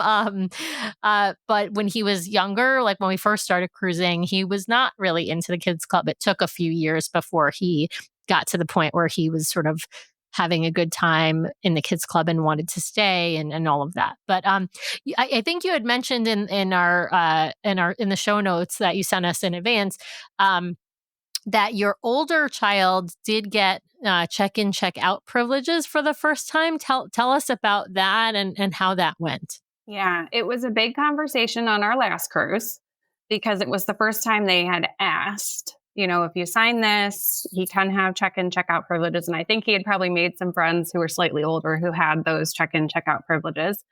But when he was younger, like when we first started cruising, he was not really into the kids club. It took a few years before he got to the point where he was sort of having a good time in the kids club and wanted to stay and all of that. But I think you had mentioned in the show notes that you sent us in advance, that your older child did get check-in, check-out privileges for the first time. Tell us about that and how that went. Yeah, it was a big conversation on our last cruise because it was the first time they had asked, if you sign this, he can have check-in, check-out privileges. And I think he had probably made some friends who were slightly older who had those check-in, check-out privileges.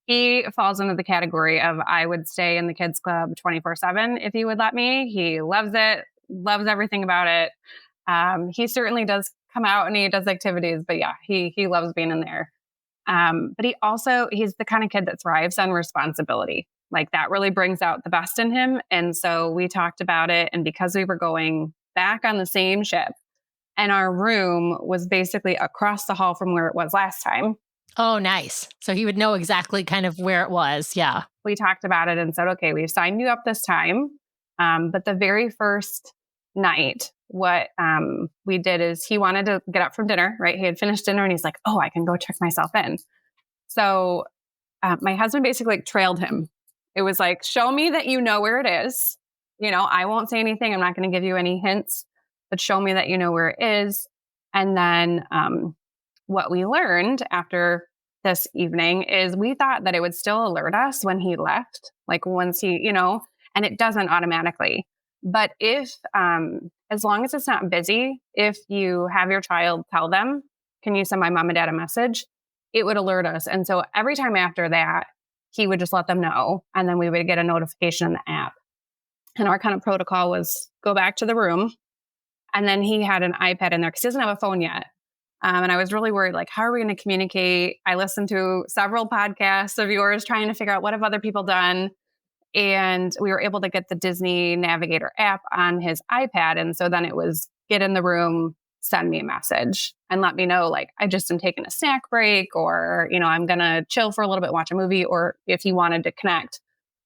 He falls into the category of I would stay in the kids club 24/7 if you would let me. He loves it, loves everything about it. He certainly does come out and he does activities, but yeah, he loves being in there. But he's the kind of kid that thrives on responsibility. Like that really brings out the best in him. And so we talked about it. And because we were going back on the same ship and our room was basically across the hall from where it was last time, Oh, nice. So he would know exactly kind of where it was. Yeah. we talked about it and said, okay, we've signed you up this time. But the very first night, what we did is he wanted to get up from dinner, right? He had finished dinner and he's like, oh, I can go check myself in. So my husband basically trailed him. It was like, show me that you know where it is. I won't say anything. I'm not going to give you any hints, but show me that you know where it is. And then what we learned after this evening is we thought that it would still alert us when he left, like once and it doesn't automatically. But if, as long as it's not busy, if you have your child tell them, can you send my mom and dad a message? It would alert us. And so every time after that, he would just let them know. And then we would get a notification in the app. And our kind of protocol was go back to the room. And then he had an iPad in there because he doesn't have a phone yet. And I was really worried, like, how are we going to communicate? I listened to several podcasts of yours trying to figure out what have other people done. And we were able to get the Disney Navigator app on his iPad. And so then it was get in the room, send me a message and let me know, like, I just am taking a snack break or, I'm going to chill for a little bit, watch a movie. Or if he wanted to connect,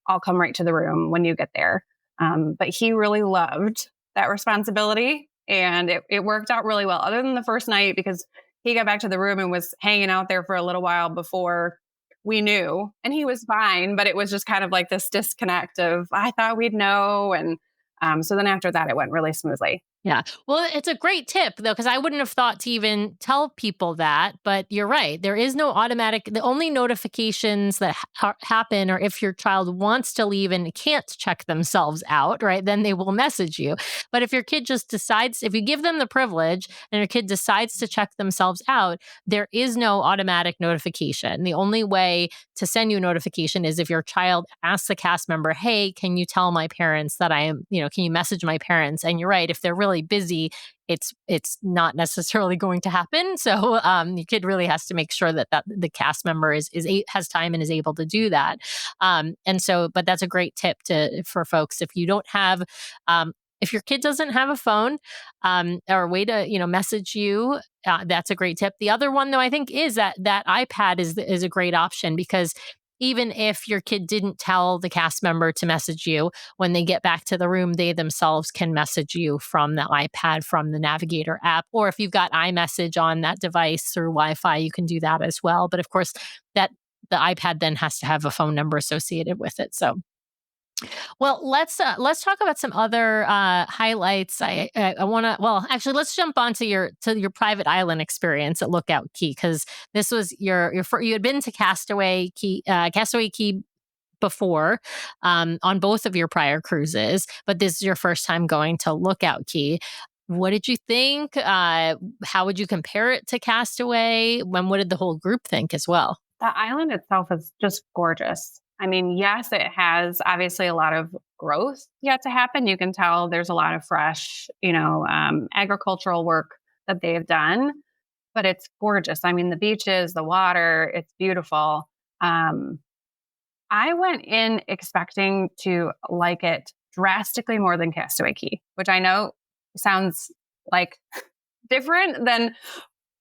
I'll come right to the room when you get there. But he really loved that responsibility. And it worked out really well, other than the first night, because he got back to the room and was hanging out there for a little while before we knew. And he was fine, but it was just kind of like this disconnect of, I thought we'd know. And so then after that, it went really smoothly. Yeah. Well, it's a great tip, though, because I wouldn't have thought to even tell people that. But you're right. There is no automatic. The only notifications that happen are if your child wants to leave and can't check themselves out, right? Then they will message you. But if your kid just decides, if you give them the privilege and your kid decides to check themselves out, there is no automatic notification. The only way to send you a notification is if your child asks the cast member, hey, can you tell my parents that I am, can you message my parents? And you're right. If they're really busy, it's not necessarily going to happen. So your kid really has to make sure that the cast member has time and is able to do that. But that's a great tip for folks. If you don't have, if your kid doesn't have a phone or a way to message you, that's a great tip. The other one, though, I think is that iPad is a great option, because even if your kid didn't tell the cast member to message you, when they get back to the room, they themselves can message you from the iPad, from the Navigator app. Or if you've got iMessage on that device through Wi-Fi, you can do that as well. But of course, the iPad then has to have a phone number associated with it. So, well, let's talk about some other highlights. I want to. Well, actually, let's jump on to your private island experience at Lookout Cay, because this was you had been to Castaway Cay before on both of your prior cruises, but this is your first time going to Lookout Cay. What did you think? How would you compare it to Castaway? What did the whole group think as well? The island itself is just gorgeous. I mean, yes, it has obviously a lot of growth yet to happen. You can tell there's a lot of fresh, agricultural work that they have done, but it's gorgeous. I mean, the beaches, the water, it's beautiful. I went in expecting to like it drastically more than Castaway Cay, which I know sounds like different than,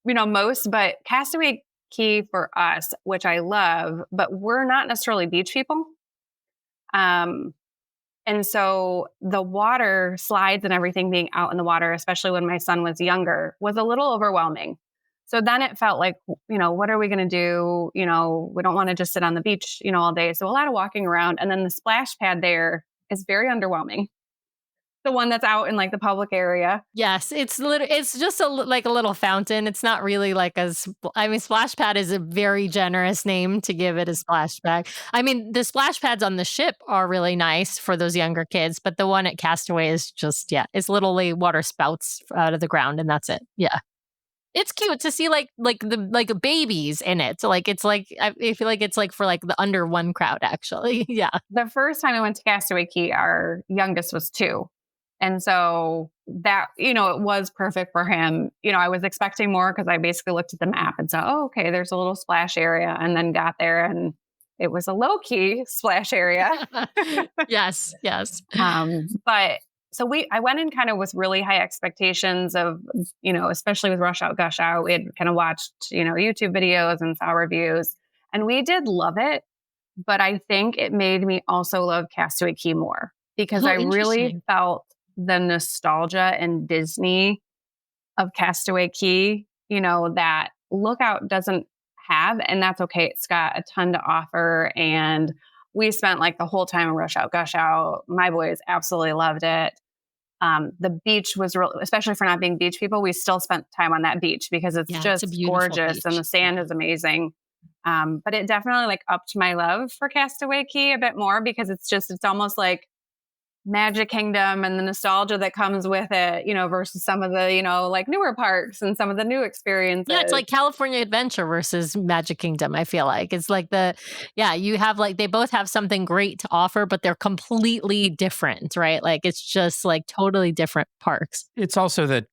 most, but Castaway Cay for us, which I love, but we're not necessarily beach people. And so the water slides and everything being out in the water, especially when my son was younger, was a little overwhelming. So then it felt like, what are we going to do? We don't want to just sit on the beach, all day. So a lot of walking around. And then the splash pad there is very underwhelming. The one that's out in like the public area. Yes, it's just like a little fountain. It's not really like splash pad is a very generous name to give it a splash pad. I mean, the splash pads on the ship are really nice for those younger kids, but the one at Castaway is just, it's literally water spouts out of the ground and that's it. Yeah. It's cute to see like babies in it. So like, it's like, I feel like it's like for like the under one crowd actually. Yeah. The first time I went to Castaway Cay, our youngest was 2. And so that, it was perfect for him. I was expecting more because I basically looked at the map and saw, oh, okay, there's a little splash area, and then got there and it was a low key splash area. Yes. Yes. But so I went in kind of with really high expectations of, especially with Rush Out, Gush Out. We had kind of watched, YouTube videos and saw reviews, and we did love it. But I think it made me also love Castaway Cay more because I really felt the nostalgia and Disney of Castaway Cay, that Lookout doesn't have, and that's okay. It's got a ton to offer. And we spent like the whole time in Rush Out, Gush Out. My boys absolutely loved it. The beach was real, especially for not being beach people. We still spent time on that beach because it's just gorgeous beach. And the sand is amazing. But it definitely like upped my love for Castaway Cay a bit more because it's almost like Magic Kingdom and the nostalgia that comes with it, versus some of the, like newer parks and some of the new experiences. Yeah, it's like California Adventure versus Magic Kingdom, I feel like. It's like you have like, they both have something great to offer, but they're completely different, right? Like it's just like totally different parks. It's also that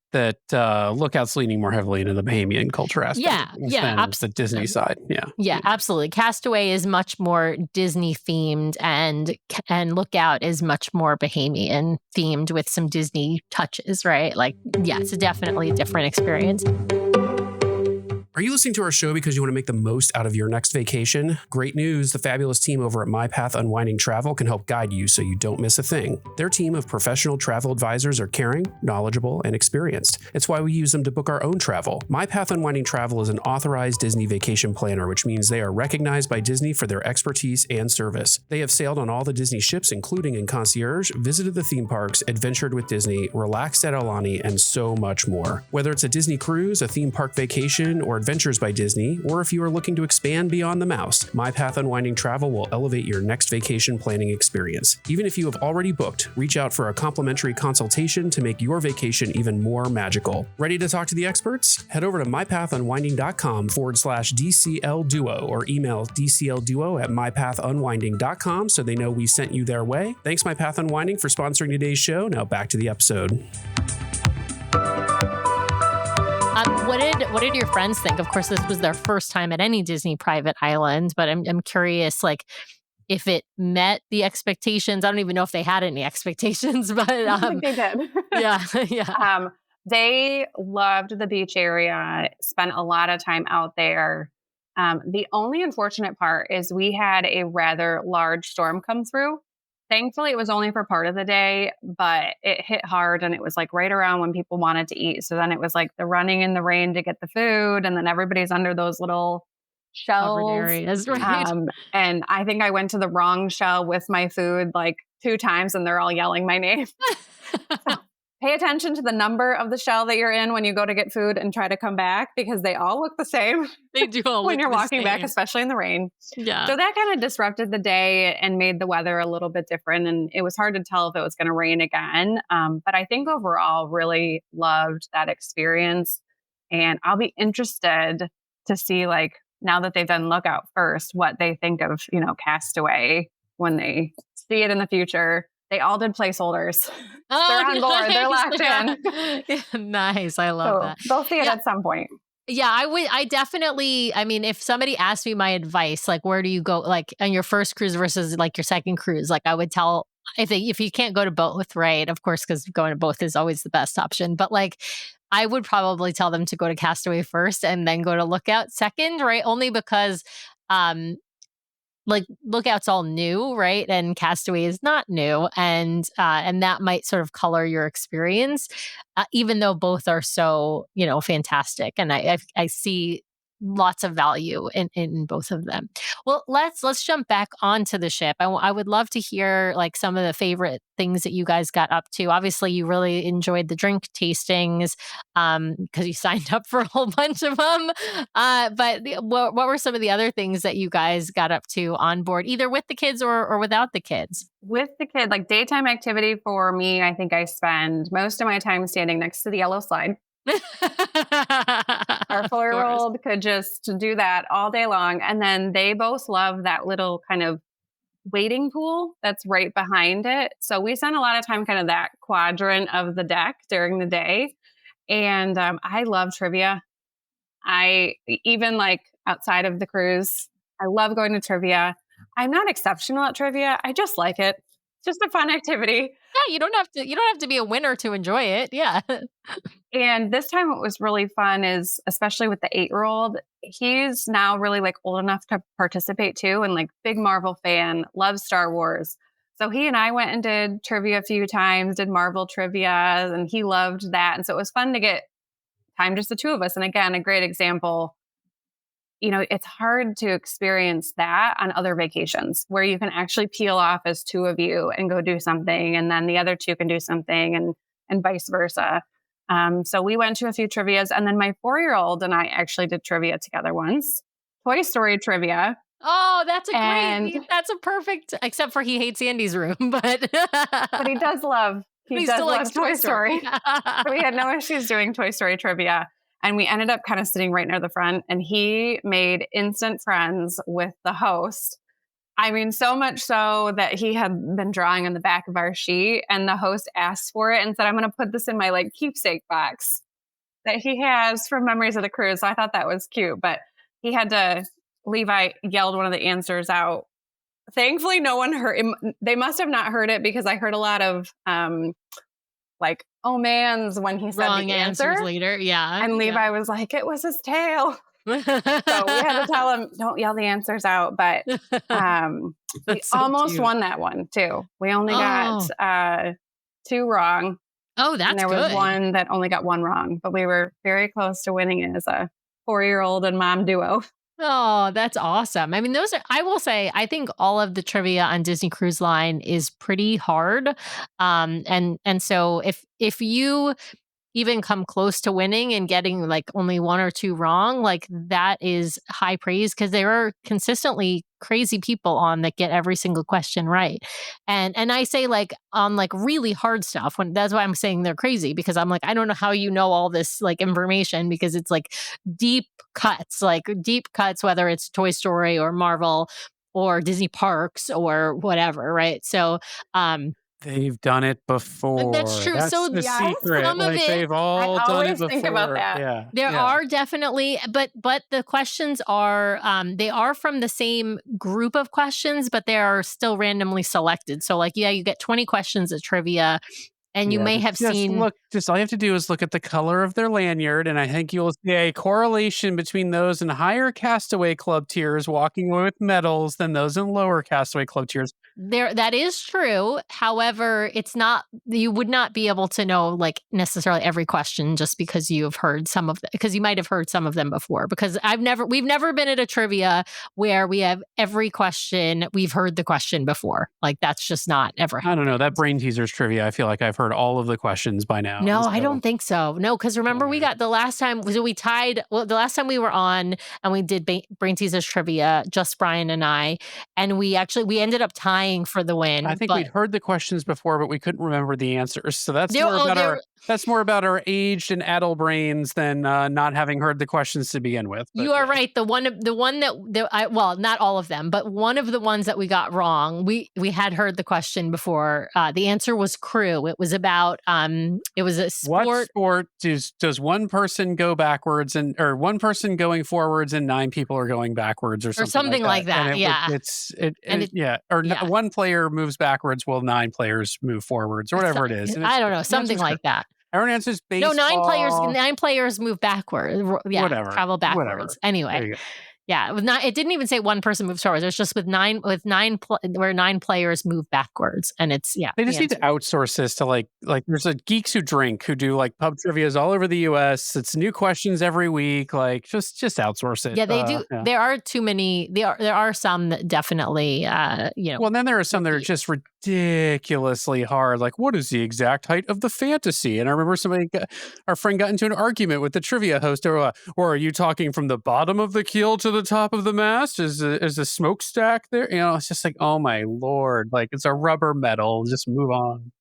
Lookout's leaning more heavily into the Bahamian culture aspect. Yeah, absolutely. The Disney side. Yeah, absolutely. Castaway is much more Disney themed, and Lookout is much more Bahamian themed with some Disney touches, right? Like, yeah, it's definitely a different experience. Are you listening to our show because you want to make the most out of your next vacation? Great news. The fabulous team over at My Path Unwinding Travel can help guide you so you don't miss a thing. Their team of professional travel advisors are caring, knowledgeable, and experienced. It's why we use them to book our own travel. My Path Unwinding Travel is an authorized Disney vacation planner, which means they are recognized by Disney for their expertise and service. They have sailed on all the Disney ships, including in concierge, visited the theme parks, adventured with Disney, relaxed at Aulani, and so much more. Whether it's a Disney cruise, a theme park vacation, or Adventures by Disney, or if you are looking to expand beyond the mouse, My Path Unwinding Travel will elevate your next vacation planning experience. Even if you have already booked, reach out for a complimentary consultation to make your vacation even more magical. Ready to talk to the experts? Head over to mypathunwinding.com/DCL Duo or email dclduo@mypathunwinding.com so they know we sent you their way. Thanks, My Path Unwinding, for sponsoring today's show. Now back to the episode. What did your friends think? Of course, this was their first time at any Disney private island, but I'm curious, like, if it met the expectations. I don't even know if they had any expectations, but I think they did. Yeah. They loved the beach area, spent a lot of time out there. The only unfortunate part is we had a rather large storm come through. Thankfully, it was only for part of the day, but it hit hard, and it was like right around when people wanted to eat. So then it was like the running in the rain to get the food, and then everybody's under those little shells. Areas, right? And I think I went to the wrong shell with my food like 2 times, and they're all yelling my name. So pay attention to the number of the shell that you're in when you go to get food and try to come back, because they all look the same. They do all when look you're the walking same. back, especially in the rain. Yeah. So that kind of disrupted the day and made the weather a little bit different. And it was hard to tell if it was going to rain again. But I think overall really loved that experience. And I'll be interested to see, like, now that they've done Lookout first, what they think of, Castaway when they see it in the future. They all did placeholders. Oh, they're on board. They're locked in. Yeah, nice. I love that. They'll see it at some point. Yeah, I definitely, I mean, if somebody asked me my advice, like, where do you go, like, on your first cruise versus like your second cruise, like, I would tell, if you can't go to both, right? Of course, because going to both is always the best option. But like, I would probably tell them to go to Castaway first and then go to Lookout second, right? Only because, like, Lookout's all new, right? And Castaway is not new. And that might sort of color your experience, even though both are so, fantastic. And I see lots of value in both of them. Well, let's jump back onto the ship. I would love to hear like some of the favorite things that you guys got up to. Obviously, you really enjoyed the drink tastings because you signed up for a whole bunch of them. But what were some of the other things that you guys got up to on board, either with the kids or without the kids? With the kid, like daytime activity for me, I think I spend most of my time standing next to the yellow slide. Our 4-year-old could just do that all day long. And then they both love that little kind of wading pool that's right behind it. So we spent a lot of time kind of that quadrant of the deck during the day. And I love trivia. Even like outside of the cruise, I love going to trivia. I'm not exceptional at trivia. I just like it. It's just a fun activity. Yeah, you don't have to be a winner to enjoy it. Yeah. And this time what was really fun is, especially with the 8-year-old, he's now really like old enough to participate too, and like big Marvel fan, loves Star Wars. So he and I went and did trivia a few times, did Marvel trivia, and he loved that. And so it was fun to get time just the two of us. And again, a great example. It's hard to experience that on other vacations where you can actually peel off as two of you and go do something, and then the other two can do something, and vice versa. So we went to a few trivias, and then my 4-year-old and I actually did trivia together once, Toy Story trivia. Oh, that's a perfect, except for he hates Andy's room, but But he does love Toy Story. So we had no issues doing Toy Story trivia. And we ended up kind of sitting right near the front, and he made instant friends with the host. I mean, so much so that he had been drawing on the back of our sheet, and the host asked for it and said, I'm going to put this in my like keepsake box that he has from Memories of the Cruise. So I thought that was cute, but Levi yelled one of the answers out. Thankfully, no one heard him. They must have not heard it, because I heard a lot of like, oh man's when he said wrong the answers answer later. Yeah. And Levi was like, it was his tail. So we had to tell him, don't yell the answers out. But we so almost cute. won that one too. We only got 2 wrong. Oh, that's good. And there was one that only got 1 wrong, but we were very close to winning it as a 4-year-old and mom duo. Oh, that's awesome. I mean, I will say, I think all of the trivia on Disney Cruise Line is pretty hard. And so if you even come close to winning and getting like only 1 or 2 wrong, like that is high praise, because there are consistently crazy people on that get every single question right. And I say like on like really hard stuff, when that's why I'm saying they're crazy, because I'm like, I don't know how you know all this like information, because it's like deep cuts, whether it's Toy Story or Marvel or Disney parks or whatever, right? So they've done it before. That's true. That's So the yeah, secret. some of it, They've all I done it always before. think about that. Yeah, there are definitely, but the questions are they are from the same group of questions, but they are still randomly selected. So like, yeah, you get 20 questions of trivia, and you may have seen. All you have to do is look at the color of their lanyard, and I think you'll see a correlation between those in higher Castaway Club tiers walking away with medals than those in lower Castaway Club tiers. That is true. However, you would not be able to know like necessarily every question just because you've heard some of them, because you might have heard some of them before, because we've never been at a trivia where we have every question, we've heard the question before. Like that's just not ever happened. I don't know. That Brain Teasers trivia, I feel like I've heard all of the questions by now. No, I don't think so. No, because remember we got the last time, so we tied, well, the last time we were on and we did Brain Teasers trivia, just Brian and I, and we ended up tying for the win. I think we'd heard the questions before, but we couldn't remember the answers. So that's more about our aged and adult brains than not having heard the questions to begin with. But, you are right. The one that well, not all of them, but one of the ones that we got wrong, we had heard the question before. The answer was crew. It was about it was a sport. What sport does one person go backwards or one person going forwards and 9 people are going backwards or something like that? One player moves backwards while 9 players move forwards or whatever it is. I don't know, something like that. Our answer is baseball. No, 9 players move backwards. Yeah, whatever. Travel backwards. Whatever. Anyway. Yeah, it didn't even say one person moves forwards. It's just where 9 players move backwards, and it's They just need to outsource this to like there's a Geeks Who Drink who do like pub trivias all over the U.S. It's new questions every week. Like just outsource it. Yeah, they do. Yeah. There are too many. There are some that definitely Well, then there are some that are just ridiculously hard. Like, what is the exact height of the Fantasy? And I remember our friend got into an argument with the trivia host. Or are you talking from the bottom of the keel to the top of the mast? Is a smokestack there? It's just like, oh my Lord, like it's a rubber medal. Just move on.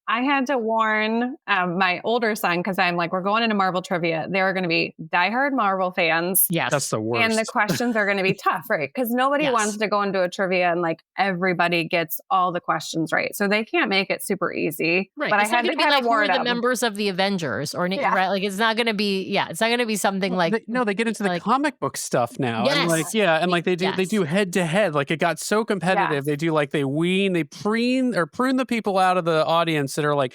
I had to warn my older son because I'm like, we're going into Marvel trivia. There are going to be diehard Marvel fans. Yes. That's the worst. And the questions are going to be tough, right? Because nobody wants to go into a trivia and like everybody gets all the questions right. So they can't make it super easy. Right. But It's I had not to going to be kind like of who are warn the them. members of the Avengers or right. Like it's not going to be. Yeah. It's not going to be something like. They get into the comic book stuff now. Yes. And like, yeah. And like they do head to head. Like it got so competitive. They do like they prune the people out of the audience that are like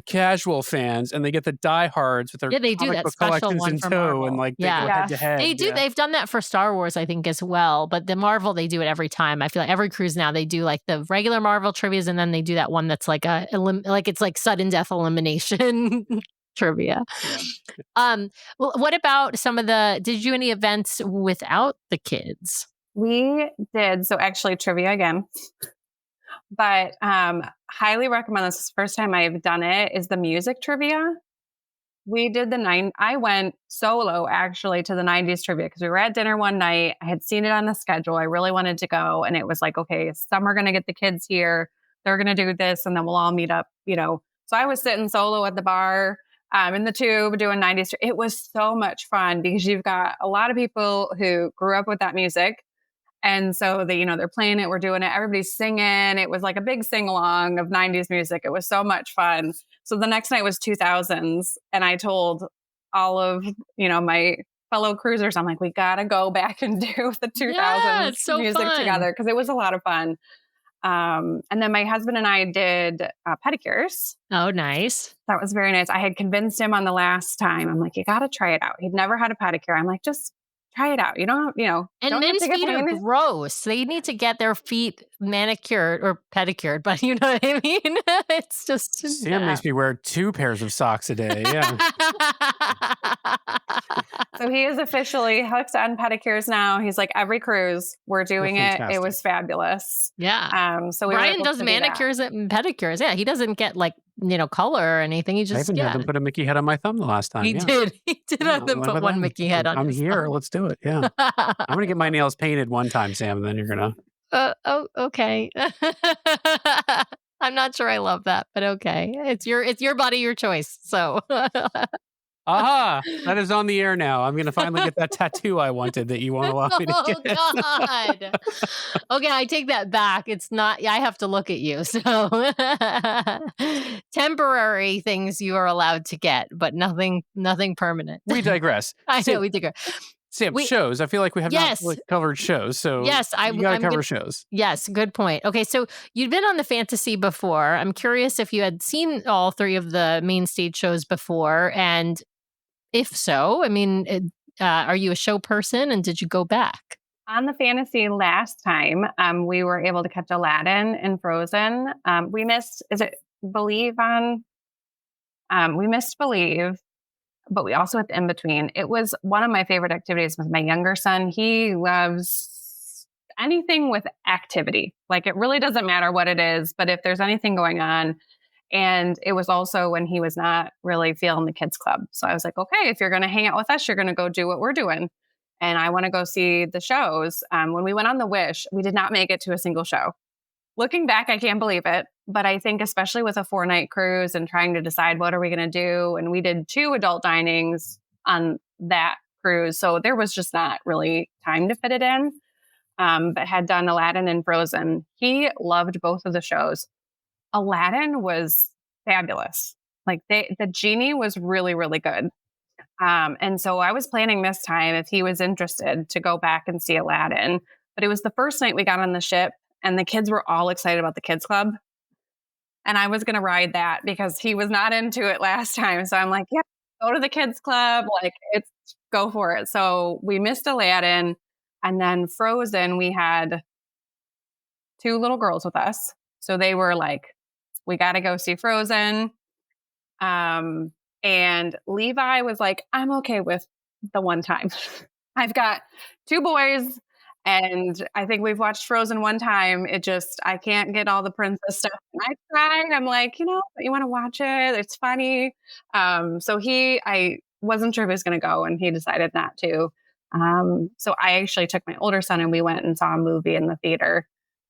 casual fans, and they get the diehards with their they do that book special collections one in for tow, Marvel. and like they go head to head. They do. They've done that for Star Wars, I think, as well. But the Marvel, they do it every time. I feel like every cruise now they do like the regular Marvel trivias, and then they do that one that's like it's like sudden death elimination trivia. Yeah. Well, what about did you do any events without the kids? We did. So actually trivia again. But highly recommend this. This is the first time I've done it, is the music trivia. We did I went solo actually to the 90s trivia because we were at dinner one night. I had seen it on the schedule. I really wanted to go. And it was like, okay, some are going to get the kids here. They're going to do this. And then we'll all meet up, So I was sitting solo at the bar in the tube doing 90s. It was so much fun because you've got a lot of people who grew up with that music. And so they're playing it, we're doing it, everybody's singing. It was like a big sing along of 90s music. It was so much fun. So the next night was 2000s. And I told all of, my fellow cruisers, I'm like, we got to go back and do the 2000s music together because it was a lot of fun. And then my husband and I did pedicures. Oh, nice. That was very nice. I had convinced him on the last time. I'm like, you got to try it out. He'd never had a pedicure. I'm like, just try it out. You don't. And men's feet are gross. They need to get their feet manicured or pedicured, but you know what I mean? It's just Sam makes me wear 2 pairs of socks a day. Yeah. So he is officially hooked on pedicures now. He's like, every cruise we're doing it. It was fabulous. Yeah. So Brian does manicures and pedicures. Yeah. He doesn't get like, color or anything. He just, I even had them put a Mickey head on my thumb the last time. He did. He did have them put one Mickey head on his here. thumb. Let's do it. Yeah. I'm going to get my nails painted one time, Sam, and then you're going to. Okay. I'm not sure I love that, but okay. It's your body, your choice. So. Aha! That is on the air now. I'm going to finally get that tattoo I wanted that you won't allow me to get. Oh, God. Okay, I take that back. It's not, I have to look at you. So temporary things you are allowed to get, but nothing permanent. We digress. I know we digress. Sam, shows. I feel like we have not really covered shows. So you got to cover shows. Yes, good point. Okay, so you'd been on the Fantasy before. I'm curious if you had seen all 3 of the main stage shows before, and if so, I mean, are you a show person, and did you go back? On the Fantasy last time, we were able to catch Aladdin and Frozen. We missed, Believe on? We missed Believe, but we also had the in-between. It was one of my favorite activities with my younger son. He loves anything with activity. Like it really doesn't matter what it is, but if there's anything going on. And it was also when he was not really feeling the kids club. So I was like, okay, if you're going to hang out with us, you're going to go do what we're doing. And I want to go see the shows. When we went on the Wish, we did not make it to a single show. Looking back, I can't believe it. But I think especially with a 4-night cruise and trying to decide what are we going to do. And we did 2 adult dinings on that cruise. So there was just not really time to fit it in. But had done Aladdin and Frozen. He loved both of the shows. Aladdin was fabulous. Like the genie was really, really good. And so I was planning this time, if he was interested, to go back and see Aladdin. But it was the first night we got on the ship and the kids were all excited about the kids club. And I was going to ride that because he was not into it last time. So I'm like, yeah, go to the kids club. Like go for it. So we missed Aladdin, and then Frozen, we had 2 little girls with us. So they were like, we got to go see Frozen. And Levi was like, I'm okay with the one time. I've got 2 boys and I think we've watched Frozen one time. I can't get all the princess stuff. And I tried. I'm like, you want to watch it? It's funny. So I wasn't sure if he was going to go and he decided not to. So I actually took my older son and we went and saw a movie in the theater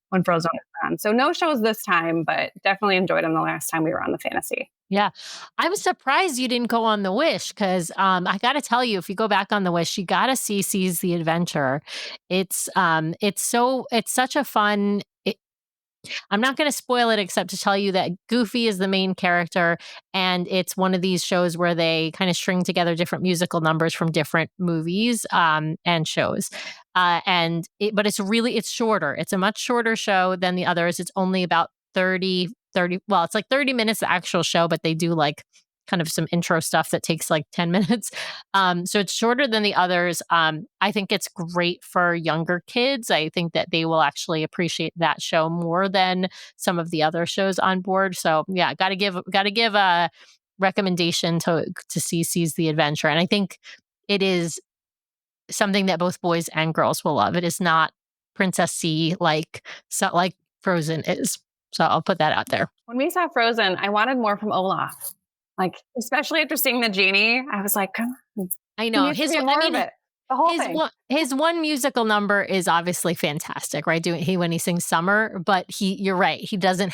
when Frozen was on. So no shows this time, but definitely enjoyed them the last time we were on the Fantasy. Yeah. I'm surprised you didn't go on the Wish because I got to tell you, if you go back on the Wish, you got to see Seize the Adventure. It's such a fun. I'm not going to spoil it except to tell you that Goofy is the main character, and it's one of these shows where they kind of string together different musical numbers from different movies and shows. But it's shorter. It's a much shorter show than the others. It's only about 30, well, it's like 30 minutes the actual show, but they do like kind of some intro stuff that takes like 10 minutes. So it's shorter than the others. I think it's great for younger kids. I think that they will actually appreciate that show more than some of the other shows on board. So yeah, got to give a recommendation to see Seize the Adventure. And I think it is something that both boys and girls will love. It is not Princess C like Frozen is. So I'll put that out there. When we saw Frozen, I wanted more from Olaf. Like, especially after seeing the genie, I was like, come on. I know. The whole thing. His one musical number is obviously fantastic, right? When he sings Summer, but you're right. He doesn't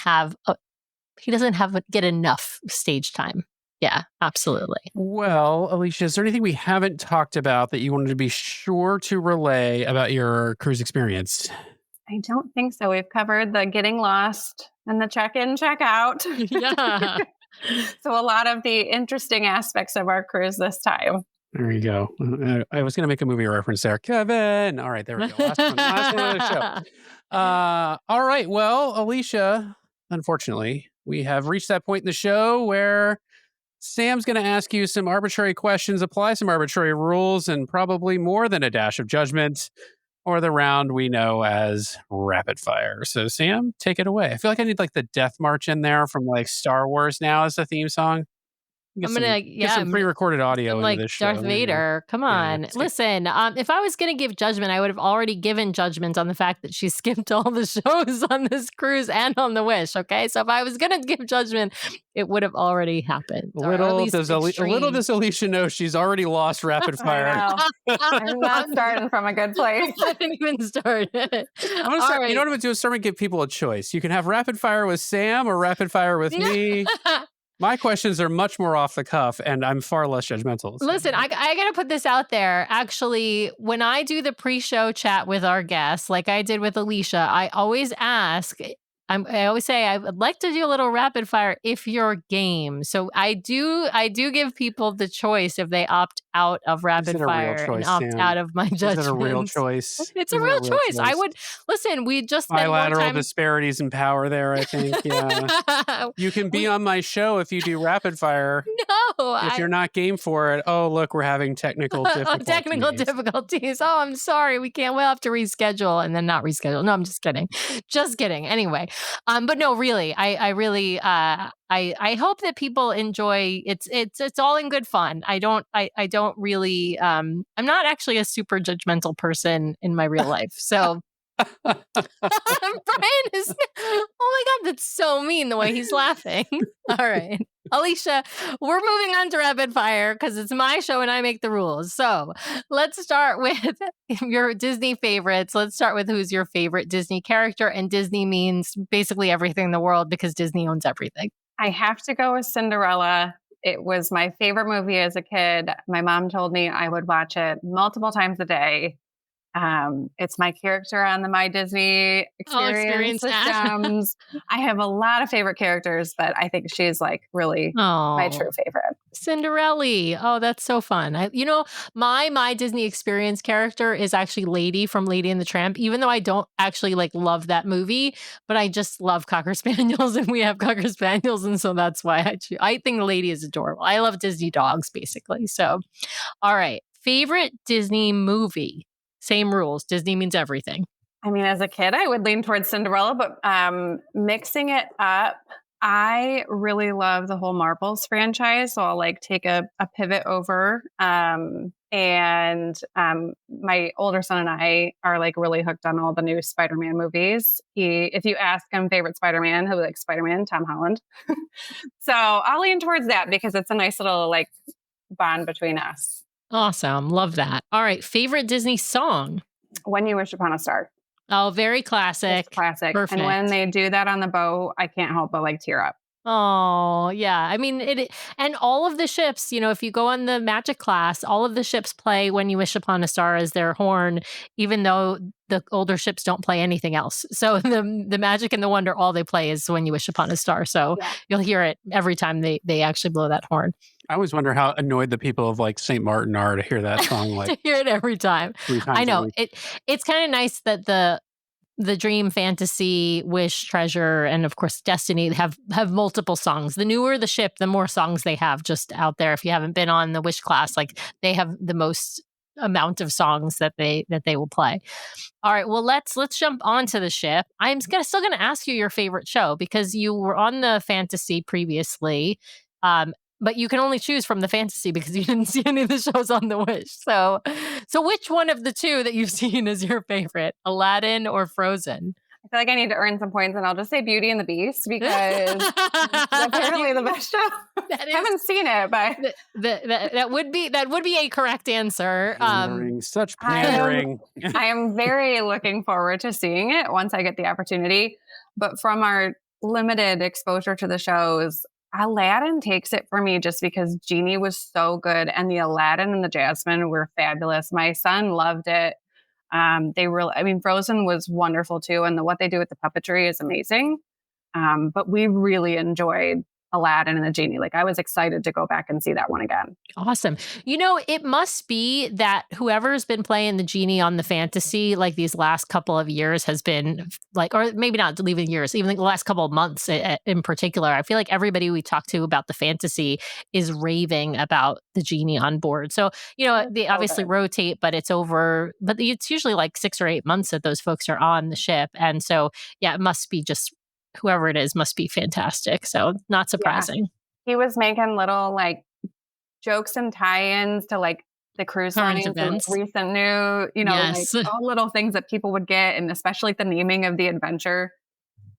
get enough stage time. Yeah, absolutely. Well, Alicia, is there anything we haven't talked about that you wanted to be sure to relay about your cruise experience? I don't think so. We've covered the getting lost and the check-in, check-out. Yeah. So a lot of the interesting aspects of our cruise this time. There you go. I was going to make a movie reference there. Kevin. All right, there we go. Last one of the show. All right. Well, Alicia, unfortunately, we have reached that point in the show where Sam's going to ask you some arbitrary questions, apply some arbitrary rules, and probably more than a dash of judgment, or the round we know as rapid fire. So Sam, take it away. I feel like I need like the death march in there from like Star Wars now as the theme song. Get some pre-recorded audio like into this show. Darth Vader. Come on. Yeah, listen, if I was going to give judgment, I would have already given judgment on the fact that she skipped all the shows on this cruise and on the Wish. Okay. So if I was going to give judgment, it would have already happened. Little does Alicia know she's already lost rapid fire. I'm not starting from a good place. I didn't even start it. You know what I'm going to do is start to give people a choice. You can have rapid fire with Sam or rapid fire with me. My questions are much more off the cuff, and I'm far less judgmental. So. Listen, I got to put this out there. Actually, when I do the pre-show chat with our guests, like I did with Alicia, I always ask, I always say, I would like to do a little rapid fire if you're game. So I do give people the choice if they opt out of rapid fire and opt out of my judgment. Is it a real choice? It's a real choice. I would listen. We just spent bilateral disparities in power there. I think. Yeah, you can be on my show if you do rapid fire. No, if you're not game for it. Oh, look, we're having technical difficulties. Oh, I'm sorry. We'll have to reschedule and then not reschedule. No, I'm just kidding. Just kidding. Anyway. But no, really, I really, I hope that people enjoy. It's all in good fun. I don't really. I'm not actually a super judgmental person in my real life. So Brian is. Oh my God, that's so mean the way he's laughing. All right. Alicia, we're moving on to rapid fire because it's my show and I make the rules. So let's start with your Disney favorites. Let's start with who's your favorite Disney character. And Disney means basically everything in the world because Disney owns everything. I have to go with Cinderella. It was my favorite movie as a kid. My mom told me I would watch it multiple times a day. It's my character on the My Disney experience systems. I have a lot of favorite characters, but I think she's like really my true favorite. Cinderella. Oh, that's so fun. My Disney experience character is actually Lady from Lady and the Tramp, even though I don't actually like love that movie, but I just love Cocker Spaniels and we have Cocker Spaniels. And so that's why I think Lady is adorable. I love Disney dogs basically. So, all right. Favorite Disney movie. Same rules. Disney means everything. I mean, as a kid, I would lean towards Cinderella, but mixing it up, I really love the whole Marvels franchise. So I'll like take a pivot over. And my older son and I are like really hooked on all the new Spider-Man movies. If you ask him favorite Spider-Man, he'll be like Spider-Man, Tom Holland. So I'll lean towards that because it's a nice little like bond between us. Awesome. Love that. All right. Favorite Disney song? When You Wish Upon a Star. Oh, very classic. It's classic. Perfect. And when they do that on the boat, I can't help but like tear up. Oh, yeah. I mean, and all of the ships, if you go on the Magic class, all of the ships play When You Wish Upon a Star as their horn, even though the older ships don't play anything else. So the Magic and the Wonder, all they play is When You Wish Upon a Star. So you'll hear it every time they actually blow that horn. I always wonder how annoyed the people of like St. Martin are to hear that song like to hear it every time. 3 times I a know. week. It's kind of nice that the Dream, Fantasy, Wish, Treasure, and of course Destiny have multiple songs. The newer the ship, the more songs they have just out there. If you haven't been on the Wish class, like they have the most amount of songs that they will play. All right, well let's jump onto the ship. I'm still gonna ask you your favorite show because you were on the Fantasy previously. But you can only choose from the Fantasy because you didn't see any of the shows on the Wish. So which one of the two that you've seen is your favorite, Aladdin or Frozen? I feel like I need to earn some points, and I'll just say Beauty and the Beast because it's apparently the best show. I haven't seen it, but that would be a correct answer. Such pandering. I am very looking forward to seeing it once I get the opportunity. But from our limited exposure to the shows, Aladdin takes it for me just because Genie was so good and the Aladdin and the Jasmine were fabulous. My son loved it. Frozen was wonderful too. And what they do with the puppetry is amazing. But we really enjoyed Aladdin and the Genie. Like I was excited to go back and see that one again. Awesome. It must be that whoever's been playing the Genie on the Fantasy, like these last couple of years has been like, or maybe not even years, even like the last couple of months in particular. I feel like everybody we talk to about the Fantasy is raving about the Genie on board. So, they obviously rotate, but it's usually like 6 or 8 months that those folks are on the ship. And so, yeah, it must be just whoever it is must be fantastic. So not surprising. Yeah. He was making little like jokes and tie-ins to like the cruise lines and recent new, yes. like all little things that people would get, and especially the naming of the adventure,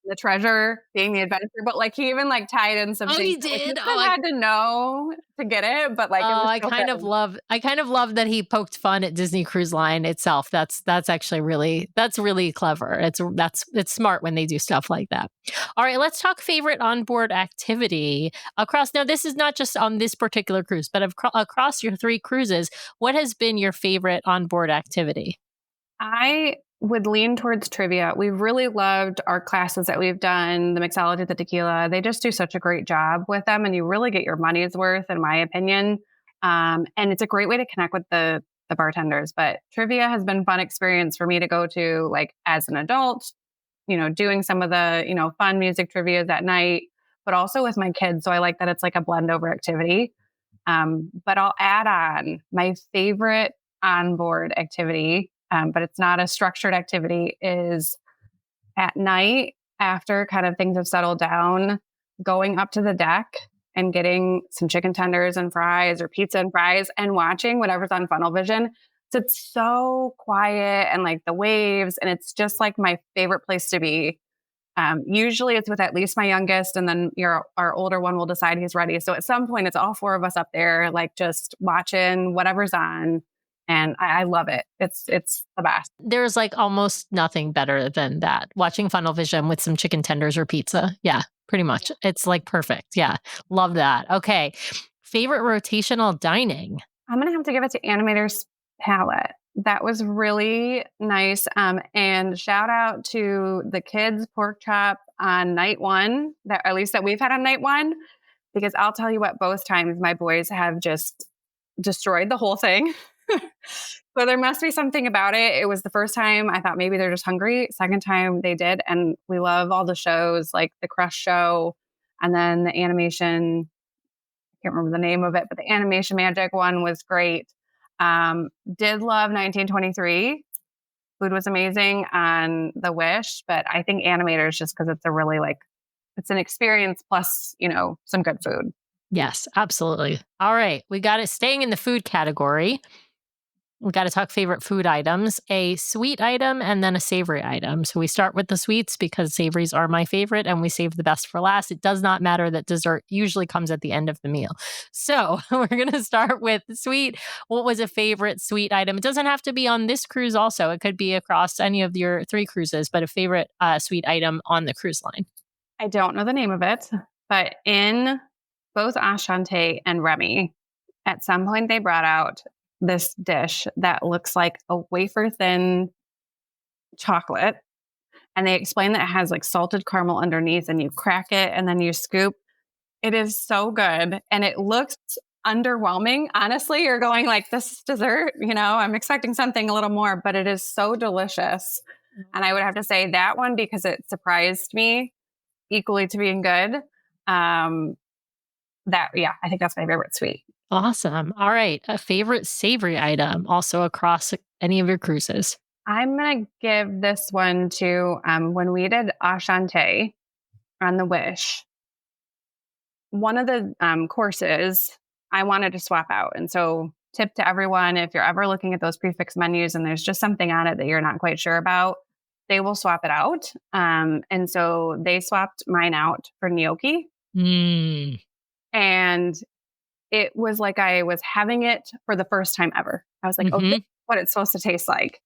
the treasure being the adventure. But like he even like tied in some things. He did. Like, I had to know to get it, but like I kind of love that he poked fun at Disney Cruise Line itself. That's actually really clever. It's smart when they do stuff like that. All right, let's talk favorite onboard activity across. Now, this is not just on this particular cruise, but across your 3 cruises. What has been your favorite onboard activity? I would lean towards trivia. We've really loved our classes that we've done, the mixology, the tequila. They just do such a great job with them, and you really get your money's worth, in my opinion. And it's a great way to connect with the bartenders. But trivia has been a fun experience for me to go to, like as an adult, doing some of the, fun music trivias at night, but also with my kids. So I like that it's like a blend over activity. But I'll add on my favorite onboard activity, but it's not a structured activity, is at night after kind of things have settled down, going up to the deck and getting some chicken tenders and fries or pizza and fries and watching whatever's on funnel vision. So it's so quiet and like the waves, and it's just like my favorite place to be. Usually it's with at least my youngest, and then our older one will decide he's ready. So at some point it's all 4 of us up there, like just watching whatever's on. And I love it. It's the best. There's like almost nothing better than that. Watching Funnel Vision with some chicken tenders or pizza. Yeah, pretty much. Yeah. It's like perfect. Yeah. Love that. Okay. Favorite rotational dining? I'm going to have to give it to Animator's Palette. That was really nice. And shout out to the kids' pork chop on night 1, that at least that we've had on night 1, because I'll tell you what, both times my boys have just destroyed the whole thing. So there must be something about it. It was the first time I thought maybe they're just hungry. Second time they did. And we love all the shows like the Crush show, and then the animation. I can't remember the name of it, but the Animation Magic one was great. Did love 1923. Food was amazing on the Wish, but I think Animators, just because it's a really it's an experience plus, some good food. Yes, absolutely. All right. We got it. Staying in the food category. we got to talk favorite food items, a sweet item and then a savory item. So we start with the sweets because savories are my favorite and we save the best for last. It does not matter that dessert usually comes at the end of the meal. So we're going to start with sweet. What was a favorite sweet item? It doesn't have to be on this cruise also. It could be across any of your 3 cruises, but a favorite sweet item on the cruise line. I don't know the name of it, but in both Oceaneer and Remy, at some point they brought out this dish that looks like a wafer thin chocolate. And they explain that it has like salted caramel underneath and you crack it and then you scoop. It is so good. And it looks underwhelming. Honestly, you're going like, this is dessert, I'm expecting something a little more, but it is so delicious. And I would have to say that one because it surprised me equally to being good. I think that's my favorite sweet. Awesome. All right. A favorite savory item also across any of your cruises. I'm going to give this one to when we did Oceaneer on the Wish. One of the courses I wanted to swap out. And so tip to everyone, if you're ever looking at those prefix menus and there's just something on it that you're not quite sure about, they will swap it out. And so they swapped mine out for gnocchi. And it was like I was having it for the first time ever. I was like, oh, this is what it's supposed to taste like.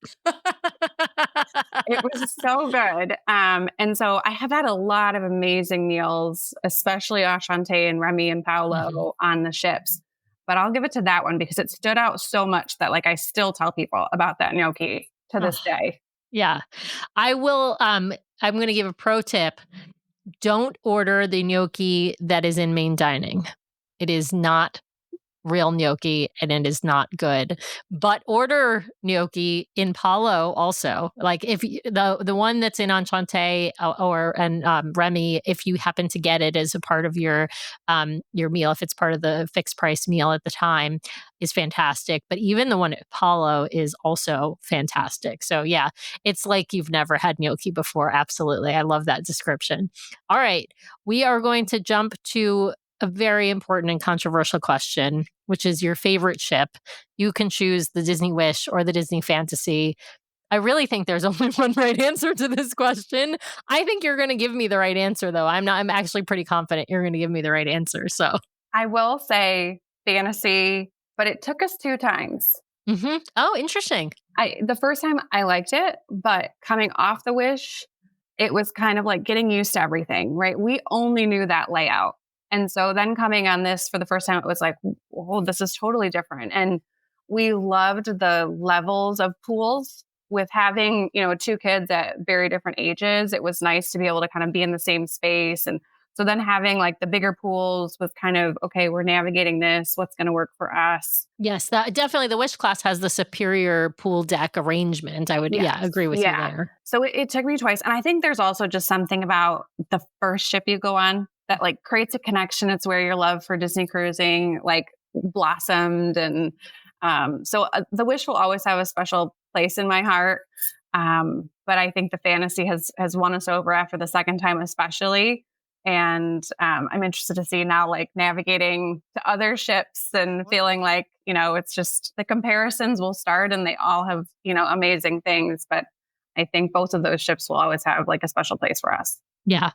It was so good. And so I have had a lot of amazing meals, especially Oceaneer and Remy and Paolo on the ships. But I'll give it to that one because it stood out so much that like I still tell people about that gnocchi to this day. Yeah. I will I'm going to give a pro tip. Don't order the gnocchi that is in main dining. It is not real gnocchi and it is not good. But order gnocchi in Palo also. Like if the one that's in Enchanté and Remy, if you happen to get it as a part of your meal, if it's part of the fixed price meal at the time, is fantastic. But even the one at Palo is also fantastic. So yeah, it's like you've never had gnocchi before. Absolutely. I love that description. All right. We are going to jump to a very important and controversial question, which is your favorite ship. You can choose the Disney Wish or the Disney Fantasy. I really think there's only one right answer to this question. I think you're going to give me the right answer, though. I'm actually pretty confident you're going to give me the right answer. So I will say Fantasy, but it took us 2 times. Oh, interesting. The first time I liked it, but coming off the Wish, it was kind of like getting used to everything, right? We only knew that layout. And so then coming on this for the first time, it was like, oh, this is totally different. And we loved the levels of pools with having, 2 kids at very different ages. It was nice to be able to kind of be in the same space. And so then having like the bigger pools was kind of, okay, we're navigating this. What's going to work for us? Yes, that definitely the Wish class has the superior pool deck arrangement. I would, agree with you there. So it took me twice. And I think there's also just something about the first ship you go on that like creates a connection. It's where your love for Disney cruising like blossomed. And so the Wish will always have a special place in my heart. But I think the Fantasy has won us over after the second time, especially. And I'm interested to see now, like navigating to other ships and feeling like, it's just the comparisons will start and they all have, amazing things. But I think both of those ships will always have like a special place for us. Yeah.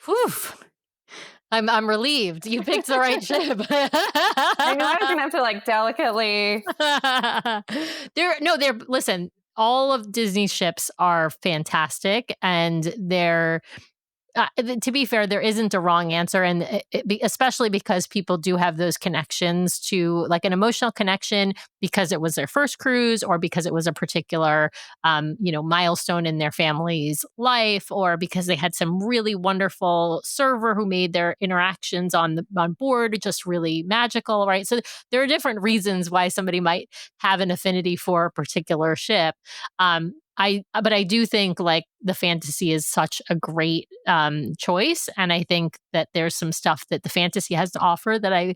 Whew. I'm relieved. You picked the right ship. I know I was gonna have to like delicately. Listen, all of Disney's ships are fantastic and they're to be fair, there isn't a wrong answer. And especially because people do have those connections to like an emotional connection because it was their first cruise or because it was a particular, milestone in their family's life or because they had some really wonderful server who made their interactions on board just really magical, right? So there are different reasons why somebody might have an affinity for a particular ship. But I do think like the Fantasy is such a great choice, and I think that there's some stuff that the Fantasy has to offer that I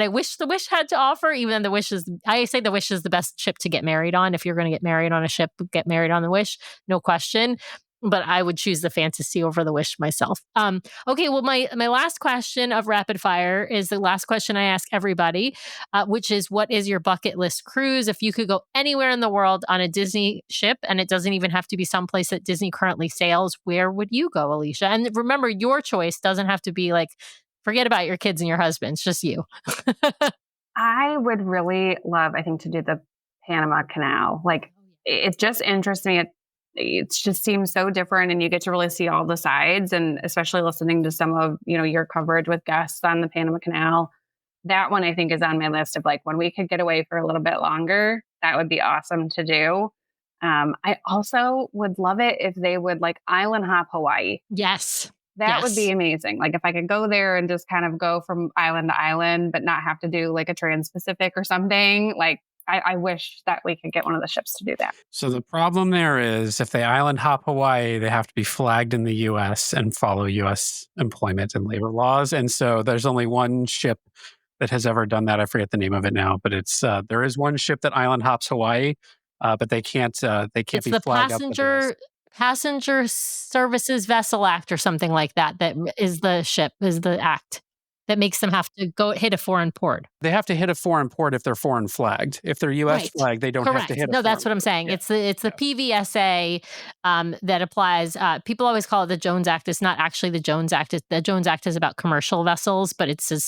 wish the Wish had to offer. Even though I say the Wish is the best ship to get married on. If you're going to get married on a ship, get married on the Wish, no question. but I would choose the fantasy over the wish myself. Okay, well, my last question of rapid fire is the last question I ask everybody, which is, what is your bucket list cruise? If you could go anywhere in the world on a Disney ship, and it doesn't even have to be someplace that Disney currently sails, where would you go, Alicia? And remember, your choice doesn't have to be like, forget about your kids and your husband. It's just you. I would really love, I think, to do the Panama Canal. Like, it just interests me. It just seems so different, and you get to really see all the sides. And especially listening to some of, your coverage with guests on the Panama Canal, that one I think is on my list of like, when we could get away for a little bit longer, that would be awesome to do. I also would love it if they would like island hop Hawaii. Yes. That would be amazing. Like if I could go there and just kind of go from island to island, but not have to do like a Trans-Pacific or something. Like I wish that we could get one of the ships to do that. So the problem there is, if they island hop Hawaii, they have to be flagged in the U.S. and follow U.S. employment and labor laws. And so there's only one ship that has ever done that. I forget the name of it now, but it's there is one ship that island hops Hawaii, but they can't It's be the flagged up with the rest. Passenger Services Vessel Act or something like that. That is the act that makes them have to go hit a foreign port. They have to hit a foreign port if they're foreign flagged. If they're U.S. Right. flagged, they don't have Correct. to hit a No, that's foreign what I'm saying. port. It's the PVSA that applies. People always call it the Jones Act. It's not actually the Jones Act. The Jones Act is about commercial vessels, but it's has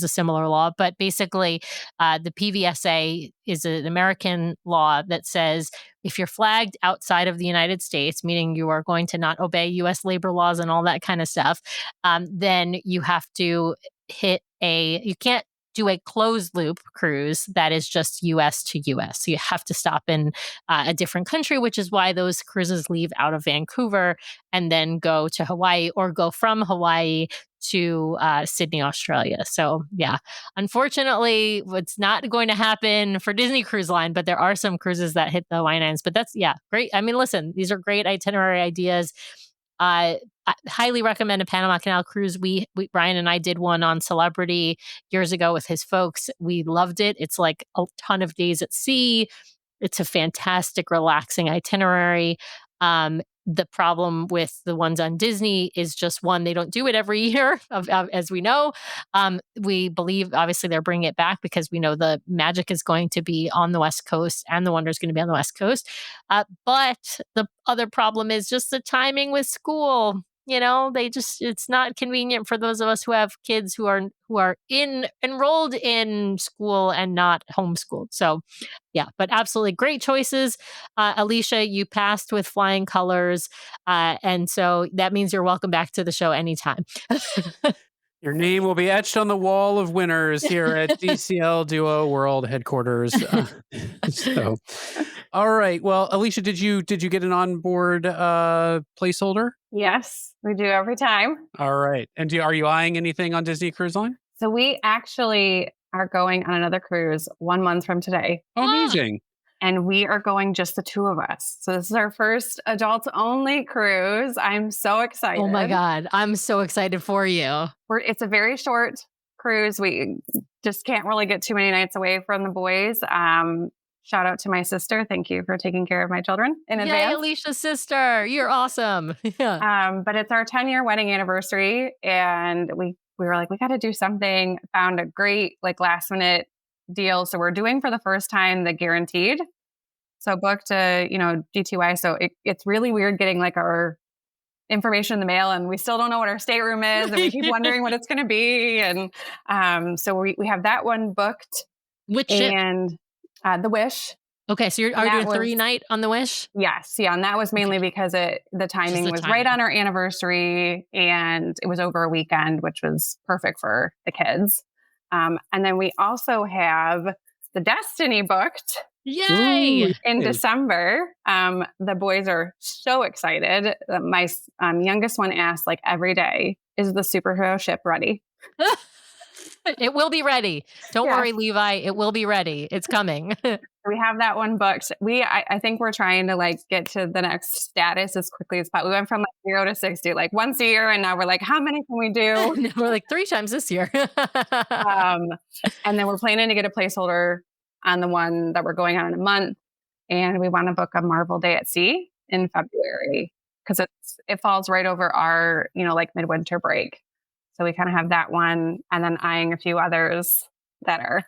a similar law. But basically, the PVSA is an American law that says if you're flagged outside of the United States, meaning you are going to not obey U.S. labor laws and all that kind of stuff, then you have to you can't do a closed loop cruise that is just US to US. So you have to stop in a different country, which is why those cruises leave out of Vancouver and then go to Hawaii or go from Hawaii to Sydney, Australia. So yeah, unfortunately, it's not going to happen for Disney Cruise Line, but there are some cruises that hit the Hawaiian Islands. But that's, great. I mean, listen, these are great itinerary ideas. I highly recommend a Panama Canal cruise. We Brian and I did one on Celebrity years ago with his folks. We loved it. It's like a ton of days at sea. It's a fantastic, relaxing itinerary. The problem with the ones on Disney is just one, they don't do it every year, as we know. We believe, obviously, they're bringing it back because we know the magic is going to be on the West Coast and the wonder is going to be on the West Coast. But the other problem is just the timing with school. It's not convenient for those of us who have kids who are enrolled in school and not homeschooled. So, yeah, but absolutely great choices. Alicia, you passed with flying colors. And so that means you're welcome back to the show anytime. Your name will be etched on the wall of winners here at DCL Duo World headquarters. All right. Well, Alicia, did you get an onboard placeholder? Yes, we do every time. All right. And are you eyeing anything on Disney Cruise Line? So we actually are going on another cruise 1 month from today. Oh, amazing. And we are going just the two of us. So this is our first adults only cruise. I'm so excited. Oh my God. I'm so excited for you. It's a very short cruise. We just can't really get too many nights away from the boys. Shout out to my sister. Thank you for taking care of my children in advance. Yay, Alicia's sister. You're awesome. Yeah. But it's our 10-year wedding anniversary. And we were like, we got to do something. Found a great last minute deal. So we're doing for the first time the guaranteed. So booked GTY. So it's really weird getting our information in the mail and we still don't know what our stateroom is. And we keep wondering what it's going to be. And so we have that one booked. Which ship? And the Wish. Okay, so are you doing 3-night on the Wish? Yes, yeah, and that was mainly because the timing was right on our anniversary, and it was over a weekend, which was perfect for the kids. And then we also have the Destiny booked. Yay! In December. The boys are so excited. My youngest one asks every day, "Is the superhero ship ready?" It will be ready. Don't worry, Levi. It will be ready. It's coming. We have that one booked. I think we're trying to get to the next status as quickly as possible. We went from 0 to 60 once a year, and now we're how many can we do? We're 3 times this year. And then we're planning to get a placeholder on the one that we're going on in a month, and we want to book a Marvel Day at Sea in February. because it falls right over our, like midwinter break. So we kind of have that one, and then eyeing a few others that are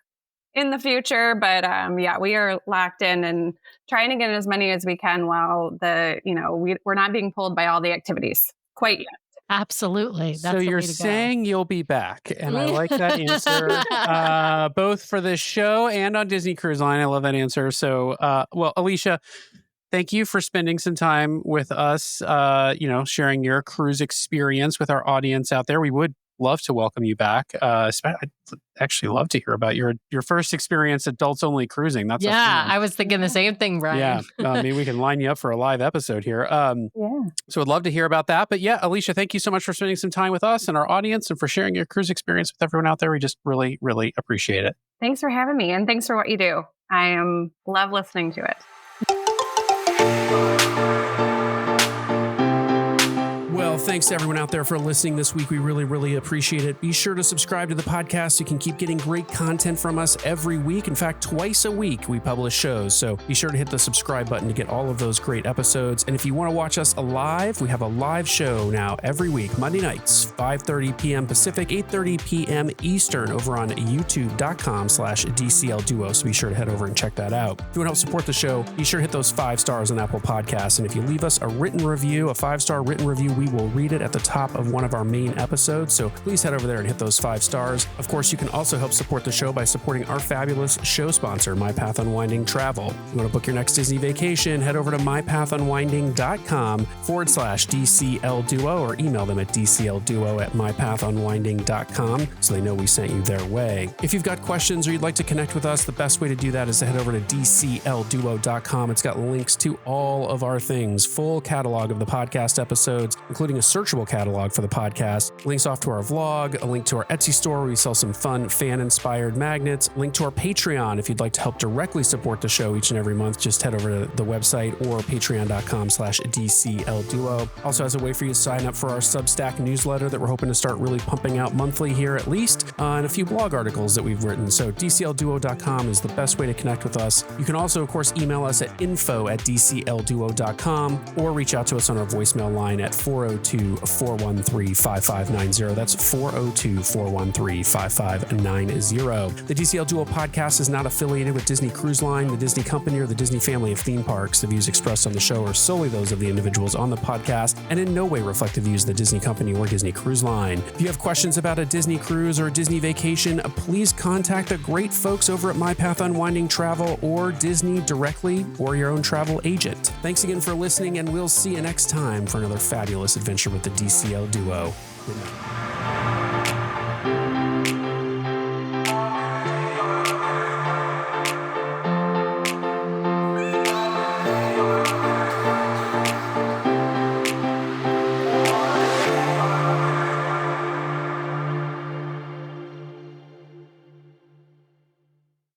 in the future. But yeah, we are locked in and trying to get as many as we can while we're not being pulled by all the activities quite yet. Absolutely. That's So the you're way to saying you'll be back, and I like that answer, both for this show and on Disney Cruise Line. I love that answer. So, well, Alicia, thank you for spending some time with us, sharing your cruise experience with our audience out there. We would love to welcome you back. I'd actually love to hear about your first experience adults only cruising. That's I was thinking the same thing, Brian. Yeah, maybe we can line you up for a live episode here. Yeah. So I'd love to hear about that. But yeah, Alicia, thank you so much for spending some time with us and our audience and for sharing your cruise experience with everyone out there. We just really, really appreciate it. Thanks for having me, and thanks for what you do. I love listening to it. Well, thanks to everyone out there for listening this week. We really, really appreciate it. Be sure to subscribe to the podcast so you can keep getting great content from us every week. In fact, twice a week we publish shows. So be sure to hit the subscribe button to get all of those great episodes. And if you want to watch us live, we have a live show now every week, Monday nights, 5:30 p.m. Pacific, 8:30 p.m. Eastern over on youtube.com/DCLDuo. So be sure to head over and check that out. If you want to help support the show, be sure to hit those 5 stars on Apple Podcasts. And if you leave us a written review, a 5-star written review, we will read it at the top of one of our main episodes. So please head over there and hit those 5 stars. Of course, you can also help support the show by supporting our fabulous show sponsor, My Path Unwinding Travel. If you want to book your next Disney vacation, head over to mypathunwinding.com/DCLDuo or email them at DCLDuo@mypathunwinding.com so they know we sent you their way. If you've got questions or you'd like to connect with us, the best way to do that is to head over to DCLDuo.com. It's got links to all of our things, full catalog of the podcast episodes, including a searchable catalog for the podcast, links off to our vlog, a link to our Etsy store where we sell some fun fan-inspired magnets, link to our Patreon if you'd like to help directly support the show each and every month. Just head over to the website or patreon.com/DCLDuo. Also has a way for you to sign up for our Substack newsletter that we're hoping to start really pumping out monthly here at least, and a few blog articles that we've written. So DCLDuo.com is the best way to connect with us. You can also, of course, email us at info@DCLDuo.com or reach out to us on our voicemail line at 402-413-5590. That's 402-413-5590. The DCL Duo podcast is not affiliated with Disney Cruise Line, the Disney Company, or the Disney family of theme parks. The views expressed on the show are solely those of the individuals on the podcast and in no way reflect the views of the Disney Company or Disney Cruise Line. If you have questions about a Disney cruise or a Disney vacation, please contact the great folks over at My Path Unwinding Travel or Disney directly or your own travel agent. Thanks again for listening, and we'll see you next time for another fabulous adventure with the DCL Duo. Good night.